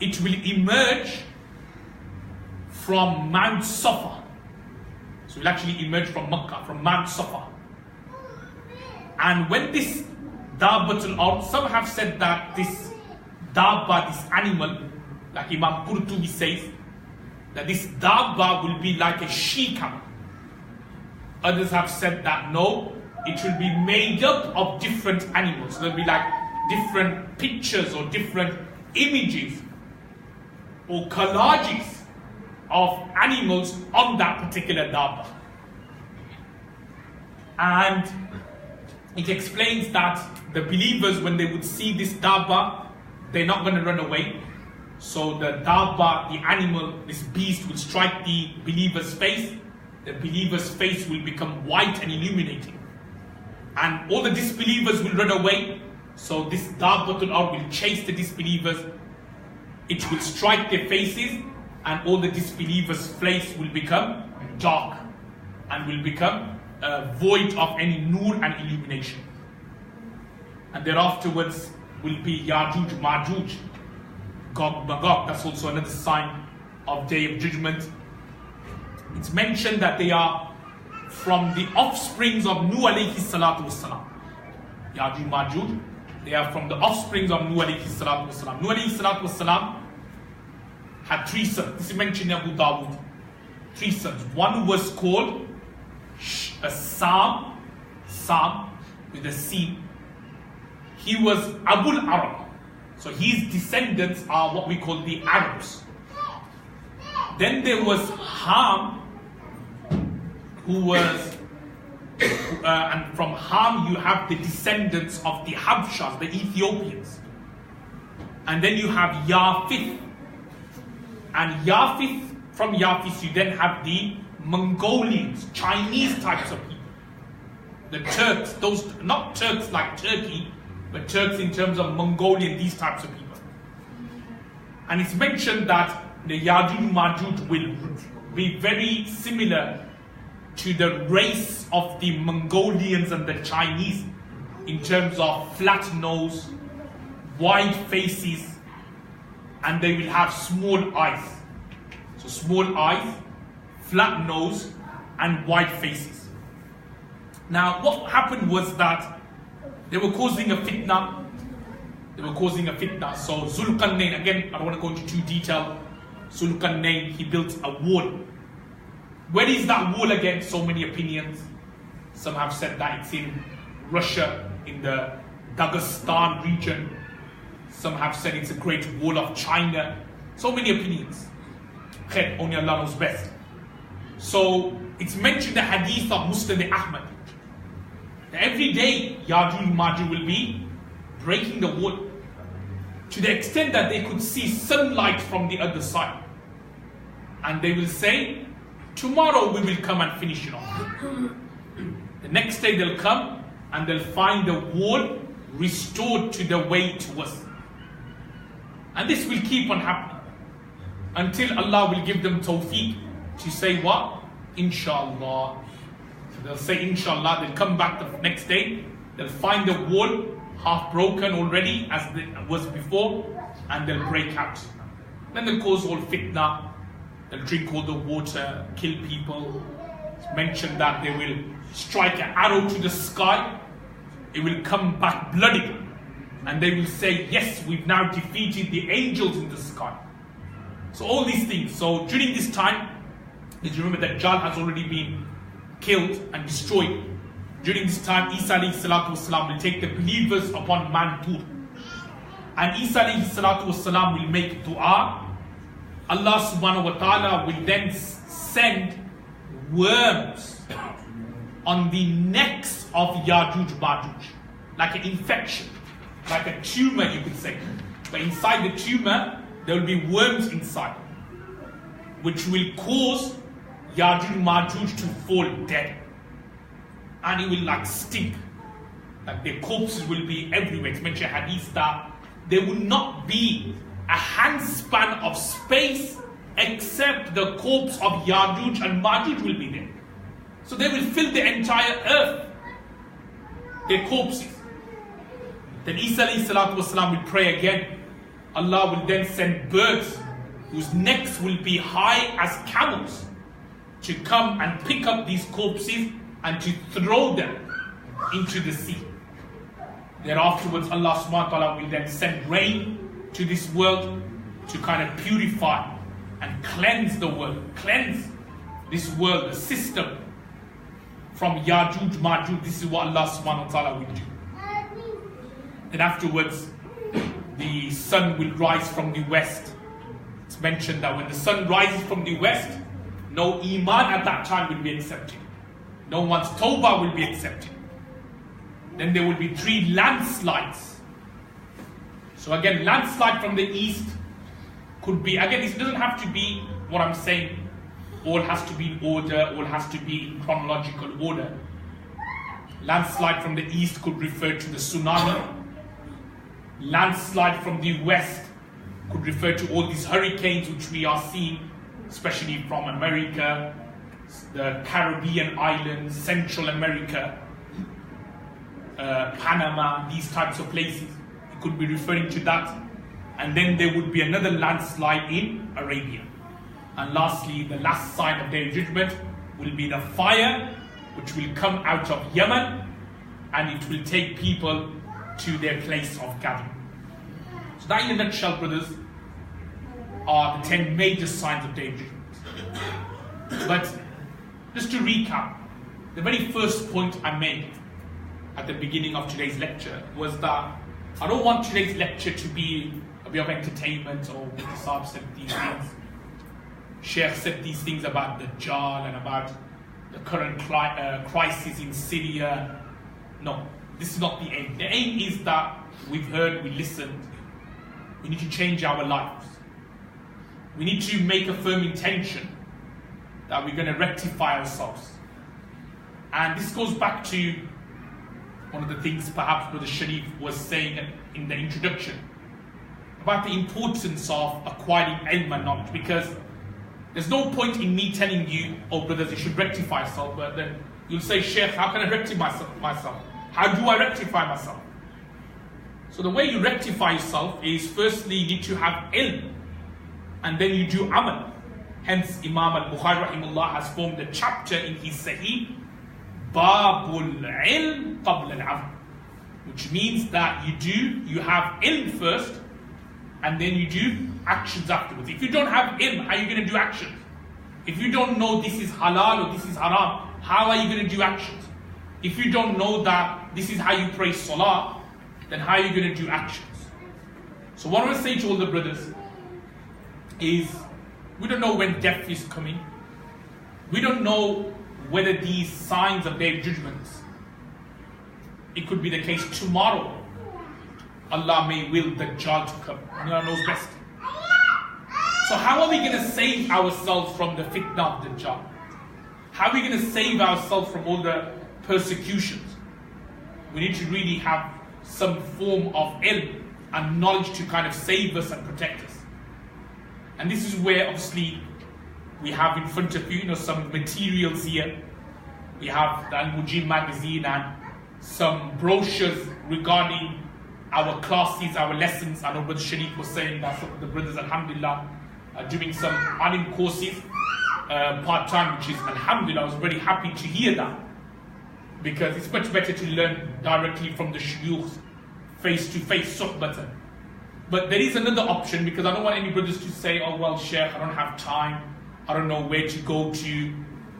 it will emerge from Mount Safa. So it will actually emerge from Makkah, from Mount Safa. And when this Dabbatul Ard, some have said that this Dabba, this animal, like Imam Qurtubi says, that this Dabba will be like a she-camel. Others have said that no, it will be made up of different animals. There will be like different pictures or different images or collages of animals on that particular Dabba. And it explains that the believers, when they would see this Dabba, they're not going to run away. So the Dabba, the animal, this beast will strike the believer's face. The believer's face will become white and illuminating. And all the disbelievers will run away. So this Dabbatul Ard will chase the disbelievers. It will strike their faces, and all the disbelievers' face will become dark and will become void of any nur and illumination. And thereafterwards will be Yajuj, Majuj, Gog, Magog. That's also another sign of Day of Judgment. It's mentioned that they are from the offsprings of Nuh alayhi salatu wasalam. Yajuj, Majuj, they are from the offsprings of Nuh alayhi salatu wasalam. Nuh alayhi salatu wasalam had 3 sons. This is mentioned in Abu Dawud. 3 sons. One was called Sam with a C. He was Abul Arab. So his descendants are what we call the Arabs. Then there was Ham, who was, and from Ham you have the descendants of the Habshas, the Ethiopians. And then you have Yafith. And Yafith, from Yafith you then have the Mongolians, Chinese types of people. The Turks, those, not Turks like Turkey, but Turks in terms of Mongolian, these types of people. And it's mentioned that the Yajuj Majuj will be very similar to the race of the Mongolians and the Chinese in terms of flat nose, wide faces, and they will have small eyes. So small eyes, flat nose, and wide faces. Now what happened was that they were causing a fitna. So Zulqarnain, again, I don't want to go into too detail. Zulqarnain, he built a wall. Where is that wall again? So many opinions. Some have said that it's in Russia, in the Dagestan region. Some have said it's a great wall of China. So many opinions. Only Allah knows best. So it's mentioned the hadith of Musnad Ahmad. Every day Yajuj Majuj will be breaking the wall to the extent that they could see sunlight from the other side. And they will say, tomorrow we will come and finish it off. The next day they'll come and they'll find the wall restored to the way it was. And this will keep on happening until Allah will give them tawfiq to say what? Inshallah. So they'll say inshallah, they'll come back the next day, they'll find the wall half broken already as it was before, and they'll break out. Then they'll cause all fitna, they'll drink all the water, kill people. It's mentioned that they will strike an arrow to the sky, it will come back bloody, and they will say, yes, we've now defeated the angels in the sky. So all these things. So during this time, did you remember that Dajjal has already been killed and destroyed? During this time, Isa alayhi salatu wasalam will take the believers upon Mount Tur. And Isa alayhi salatu wasalam will make dua. Allah subhanahu wa ta'ala will then send worms on the necks of Yajuj Majuj, like an infection, like a tumor you could say. But inside the tumor, there will be worms inside, which will cause Yajuj Majuj to fall dead. And it will like stink. Like their corpses will be everywhere. It's mentioned in hadith that there will not be a handspan of space except the corpse of Yajuj and Majuj will be there. So they will fill the entire earth, their corpses. Then Isa alayhi salatu wasalam will pray again. Allah will then send birds whose necks will be high as camels to come and pick up these corpses and to throw them into the sea. Thereafterwards, Allah subhanahu wa ta'ala will then send rain to this world to kind of purify and cleanse the world, cleanse this world, the system from Yajuj Majuj. This is what Allah subhanahu wa ta'ala will do. Then afterwards, the sun will rise from the west. It's mentioned that when the sun rises from the west, no iman at that time will be accepted. No one's tawbah will be accepted. Then there will be 3 landslides. So again, landslide from the east could be, again, it doesn't have to be what I'm saying, all has to be in order, all has to be in chronological order. Landslide from the east could refer to the tsunami. Landslide from the west could refer to all these hurricanes which we are seeing, especially from America, the Caribbean islands, Central America, Panama, these types of places. It could be referring to that. And then there would be another landslide in Arabia. And lastly, the last sign of their judgment will be the fire which will come out of Yemen, and it will take people to their place of gathering. So that in a nutshell, brothers, are the 10 major signs of their judgment. But just to recap, the very first point I made at the beginning of today's lecture was that I don't want today's lecture to be a bit of entertainment, or Saab said these things, Sheikh said these things about the Dajjal and about the current crisis in Syria. No, this is not the aim. The aim is that we've heard, we listened, we need to change our lives. We need to make a firm intention that we're going to rectify ourselves. And this goes back to one of the things perhaps Brother Sharif was saying in the introduction about the importance of acquiring ilm and knowledge, because there's no point in me telling you, oh brothers, you should rectify yourself, but then you'll say, Sheikh, how can I rectify myself? How do I rectify myself? So the way you rectify yourself is, firstly, you need to have ilm, and then you do amal. Hence, Imam al-Bukhari rahimahullah has formed a chapter in his Sahih, Babul Ilm Qabla al-Amal, which means that you have ilm first, and then you do actions afterwards. If you don't have ilm, how are you going to do actions? If you don't know this is halal or this is haram, how are you going to do actions? If you don't know that this is how you pray salah, then how are you going to do actions? So what I want to say to all the brothers is, we don't know when death is coming. We don't know whether these signs of their judgments, it could be the case tomorrow. Allah may will the Dajjal to come. Allah knows best. So how are we going to save ourselves from the fitna of the Dajjal? How are we going to save ourselves from all the persecutions? We need to really have some form of ilm and knowledge to kind of save us and protect us. And this is where obviously we have in front of you, some materials here. We have the Al-Mujib magazine and some brochures regarding our classes, our lessons. I know Brother Sharif was saying that some of the brothers, alhamdulillah, are doing some alim courses part-time, which is alhamdulillah. I was very happy to hear that, because it's much better to learn directly from the shuyukh, face-to-face, suhbatan. But there is another option, because I don't want any brothers to say, oh well, Sheikh, I don't have time, I don't know where to go to,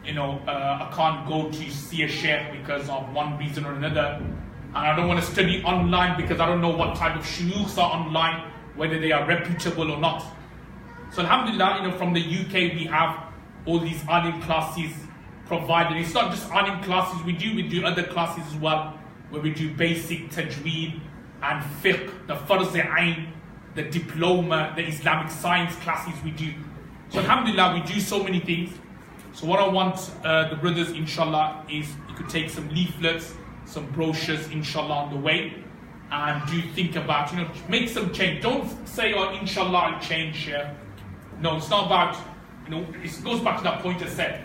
I can't go to see a Sheikh because of one reason or another, and I don't want to study online because I don't know what type of shuyukhs are online, whether they are reputable or not. So alhamdulillah, from the UK we have all these alim classes provided. It's not just alim classes we do other classes as well, where we do basic tajweed and fiqh, the farz ayn, the diploma, the Islamic science classes we do. So alhamdulillah, we do so many things. So what I want the brothers, inshallah, is you could take some leaflets, some brochures, inshallah, on the way, and do think about, make some change. Don't say, oh, inshallah, I'll change here. No, it's not about, it goes back to that point I said.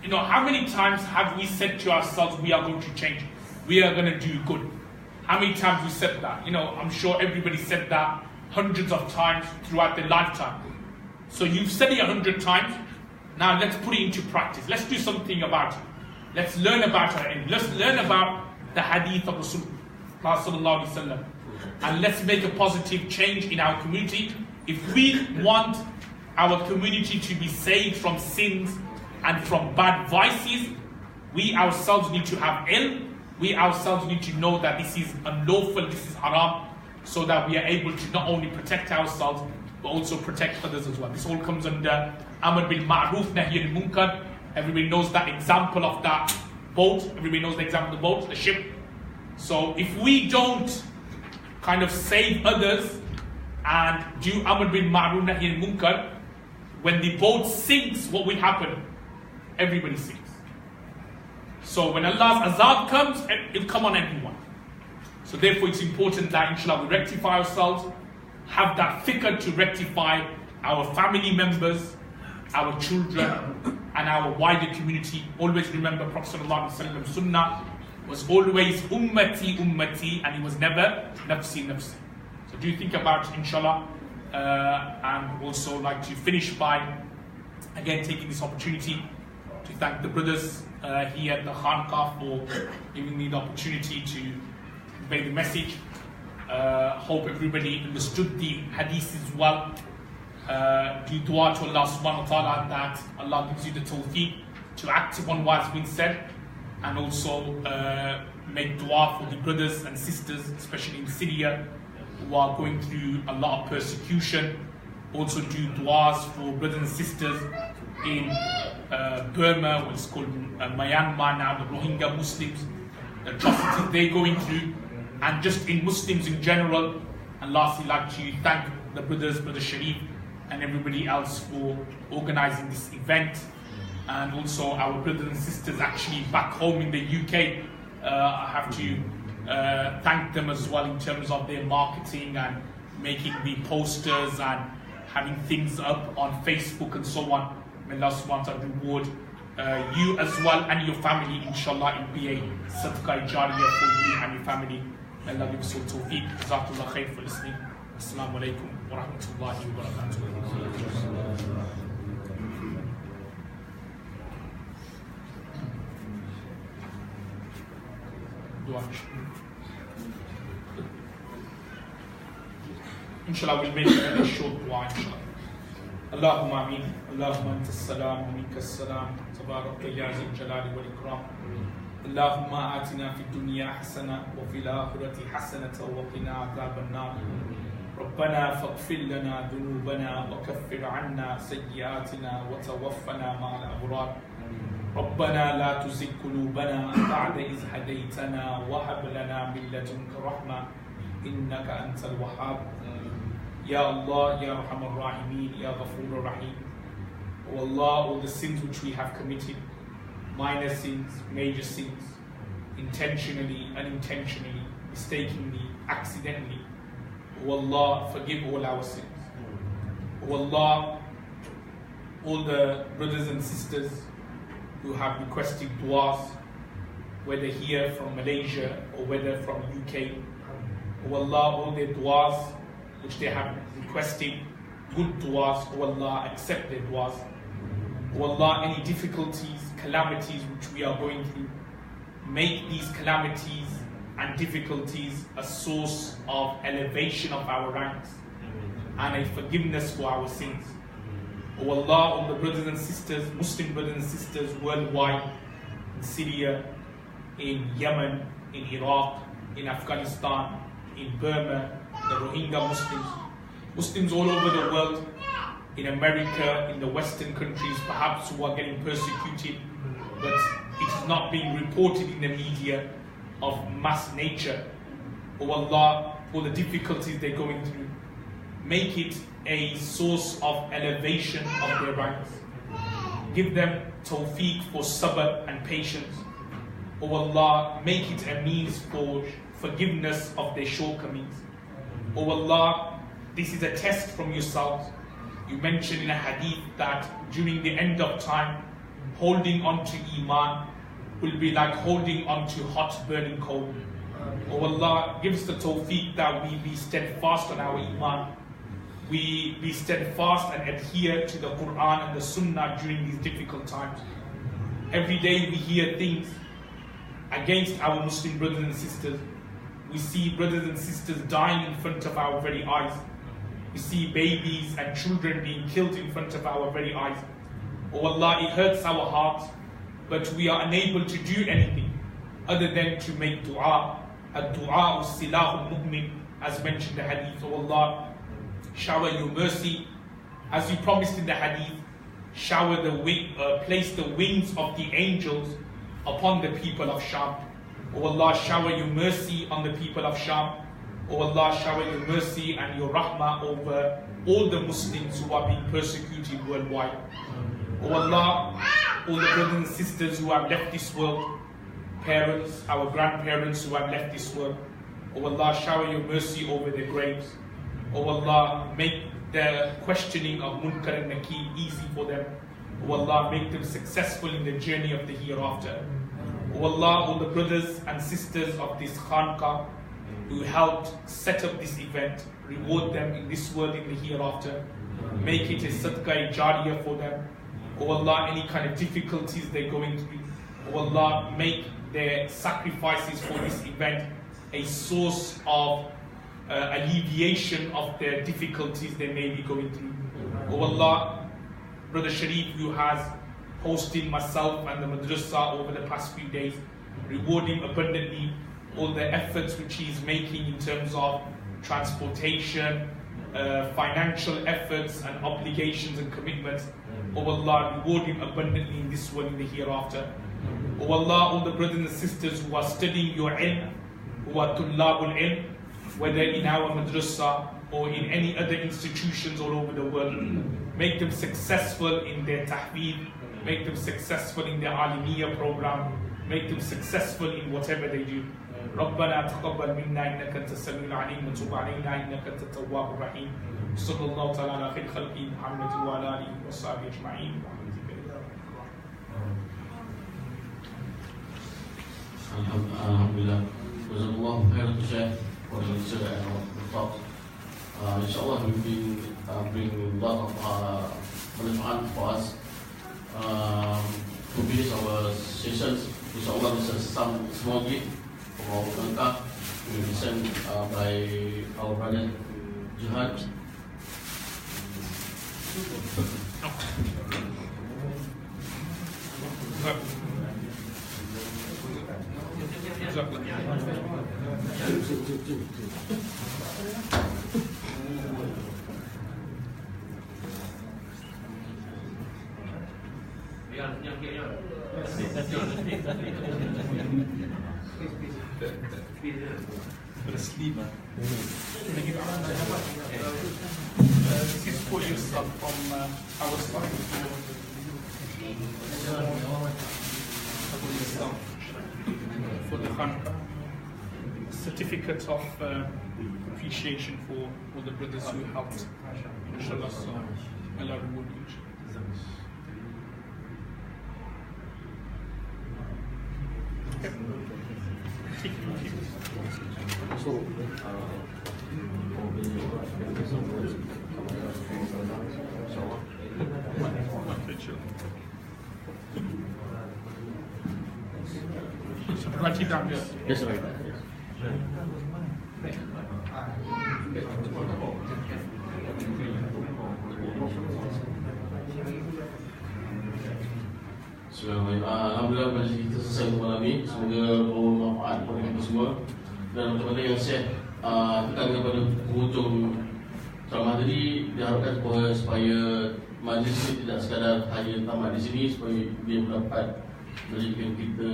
How many times have we said to ourselves, we are going to change, we are going to do good? How many times we said that? I'm sure everybody said that hundreds of times throughout their lifetime. So you've said it 100 times, now let's put it into practice. Let's do something about it. Let's learn about it. Let's learn about the hadith of Rasulullah, and let's make a positive change in our community. If we want our community to be saved from sins and from bad vices, we ourselves need to have ilm. We ourselves need to know that this is unlawful, this is haram, so that we are able to not only protect ourselves, but also protect others as well. This all comes under Amr bil Ma'ruf, Nahy anil Munkar. Everybody knows that example of that boat. Everybody knows the example of the boat, the ship. So if we don't kind of save others and do Amr bil Ma'ruf, Nahy anil Munkar, when the boat sinks, what will happen? Everybody sinks. So when Allah's azab comes, it'll come on everyone. So therefore it's important that inshallah we rectify ourselves, have that fikr to rectify our family members, our children, and our wider community. Always remember Prophet ﷺ sunnah was always ummati, ummati, and it was never nafsi, nafsi. So do think about it, inshallah, and also like to finish by again taking this opportunity to thank the brothers here at the Khanqah for giving me the opportunity to convey the message. Hope everybody understood the hadith as well. Do dua to Allah subhanahu wa ta'ala that Allah gives you the tawfiq to act upon what has been said, and also make dua for the brothers and sisters, especially in Syria, who are going through a lot of persecution. Also do duas for brothers and sisters in Burma, what's called Myanmar now, the Rohingya Muslims, the atrocities they're going through, and just in Muslims in general. And lastly, I'd like to thank the brothers, Brother Sharif, and everybody else for organizing this event. and also our brothers and sisters actually back home in the UK. I have to thank them as well in terms of their marketing and making the posters and having things up on Facebook and so on. May Allah subhanahu wa ta'ala reward you as well and your family. Inshallah, it will be a sadaqah jariyah for you and your family. May Allah give us all tawfiq. Jazakallah khair for listening. Assalamu alaikum wa rahmatullahi wa barakatuh. Inshallah, we'll make a short dua, inshallah. Allahumma ameen. Allahumma anta as-salam wa minka as-salam. Tabarak ya zal jalali wal ikram. Allahumma atina fid dunya hasana wa fil akhirati hasanatan wa qina adhaban nar. ربنا فاغفر لنا ذنوبنا وكفر عنا سيئاتنا وتوفنا مع الأبرار. ربنا لا تزغ قلوبنا بعد إذ هديتنا وهب لنا من لدنك رحمة إنك أنت الوهاب. Ya Allah, Ya Arhamar Rahimin, Ya Ghafur Rahim. O Allah, all the sins which we have committed, minor sins, major sins, intentionally, unintentionally, mistakenly, accidentally, O Allah, forgive all our sins. O Allah, all the brothers and sisters who have requested du'as, whether here from Malaysia or whether from UK, O Allah, all their du'as which they have requested, good du'as, O Allah, accept their du'as. O Allah, any difficulties, calamities which we are going through, make these calamities and difficulties a source of elevation of our ranks and a forgiveness for our sins. O Allah, all the brothers and sisters, Muslim brothers and sisters worldwide, in Syria, in Yemen, in Iraq, in Afghanistan, in Burma, the Rohingya Muslims, Muslims all over the world, in America, in the Western countries, perhaps who are getting persecuted, but it is not being reported in the media of mass nature. O Allah, all the difficulties they're going through, make it a source of elevation of their ranks. Give them tawfiq for sabr and patience. O Allah, make it a means for forgiveness of their shortcomings. O Allah, this is a test from yourselves. You mentioned in a hadith that during the end of time, holding on to Iman will be like holding on to hot burning coal. O Allah, give us the tawfiq that we be steadfast on our Iman. We be steadfast and adhere to the Quran and the Sunnah during these difficult times. Every day we hear things against our Muslim brothers and sisters. We see brothers and sisters dying in front of our very eyes. We see babies and children being killed in front of our very eyes. Oh Allah, it hurts our hearts, but we are unable to do anything other than to make dua. Ad-du'a silahu mu'min, as mentioned in the hadith. Oh Allah, shower your mercy, as you promised in the hadith. Shower the place the wings of the angels upon the people of Sham. O Allah, shower your mercy on the people of Sham. O Allah, shower your mercy and your rahmah over all the Muslims who are being persecuted worldwide. O Allah, all the brothers and sisters who have left this world, parents, our grandparents who have left this world, O Allah, shower your mercy over their graves. O Allah, make the questioning of Munkar and Nakir easy for them. O Allah, make them successful in the journey of the hereafter. O Allah, all the brothers and sisters of this Khanqah who helped set up this event, reward them in this world, in the hereafter. Make it a sadaqah jariyah for them. O Allah, any kind of difficulties they're going through, O Allah, make their sacrifices for this event a source of alleviation of their difficulties they may be going through. O Allah, Brother Sharif, who has hosted myself and the madrasa over the past few days, reward him abundantly all the efforts which he is making in terms of transportation, financial efforts and obligations and commitments. O Allah, reward him abundantly in this world and the hereafter. O Allah, all the brothers and sisters who are studying your ilm, who are tullabul ilm, whether in our madrasa or in any other institutions all over the world, make them successful in their tahfeed, make them successful in their Alimiya program, make them successful in whatever they do. ربنا تقبل منا إنك أنت السميع العليم وتب علينا إنك أنت التواب الرحيم. صلى الله تعالى على خير خلقه محمد وعلى آله وصحبه أجمعين. Alhamdulillah. Jazakallahu khairan to share for the lecture and the talk. Inshallah we will bring a lot of manfaat for us to finish our sessions. Inshallah this is some small gift from our Kanka we will be sent by our brother Jihad. This is for yourself from our side. For the Khanka, certificate of appreciation for all the brothers who helped. Inshallah, so Allah reward you. Write it down. Yes, sir. Alhamdulillah majlis kita selesai malam ini. Semoga bermanfaat kepada kita semua. Dan macam-macam yang saya tekan kepada penghujung ceramah tadi, diharapkan supaya majlis ini tidak sekadar hanya tamat di sini, supaya dia dapat menjadikan kita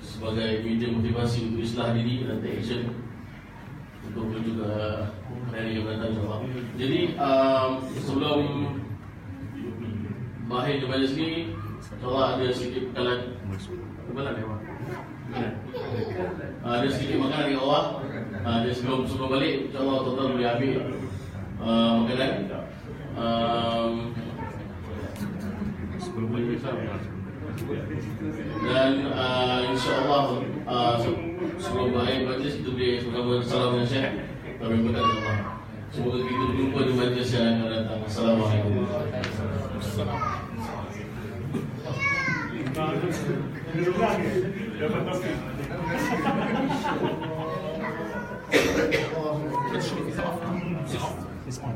sebagai media motivasi untuk islah diri dan take action untuk menuju ke hari yang datang insyaAllah. Jadi sebelum berakhir majlis ni, insyaAllah ada sedikit bekalan. Ada sedikit makanan di bawah. Jadi sebelum balik, insyaAllah tuan-tuan boleh ambil makanan. Dan insyaAllah sebelum berakhir majlis kita boleh sama-sama salam dan syekh. Kami berkata Allah, semoga kita berjumpa di majlis yang akan datang. Assalamualaikum. It's on.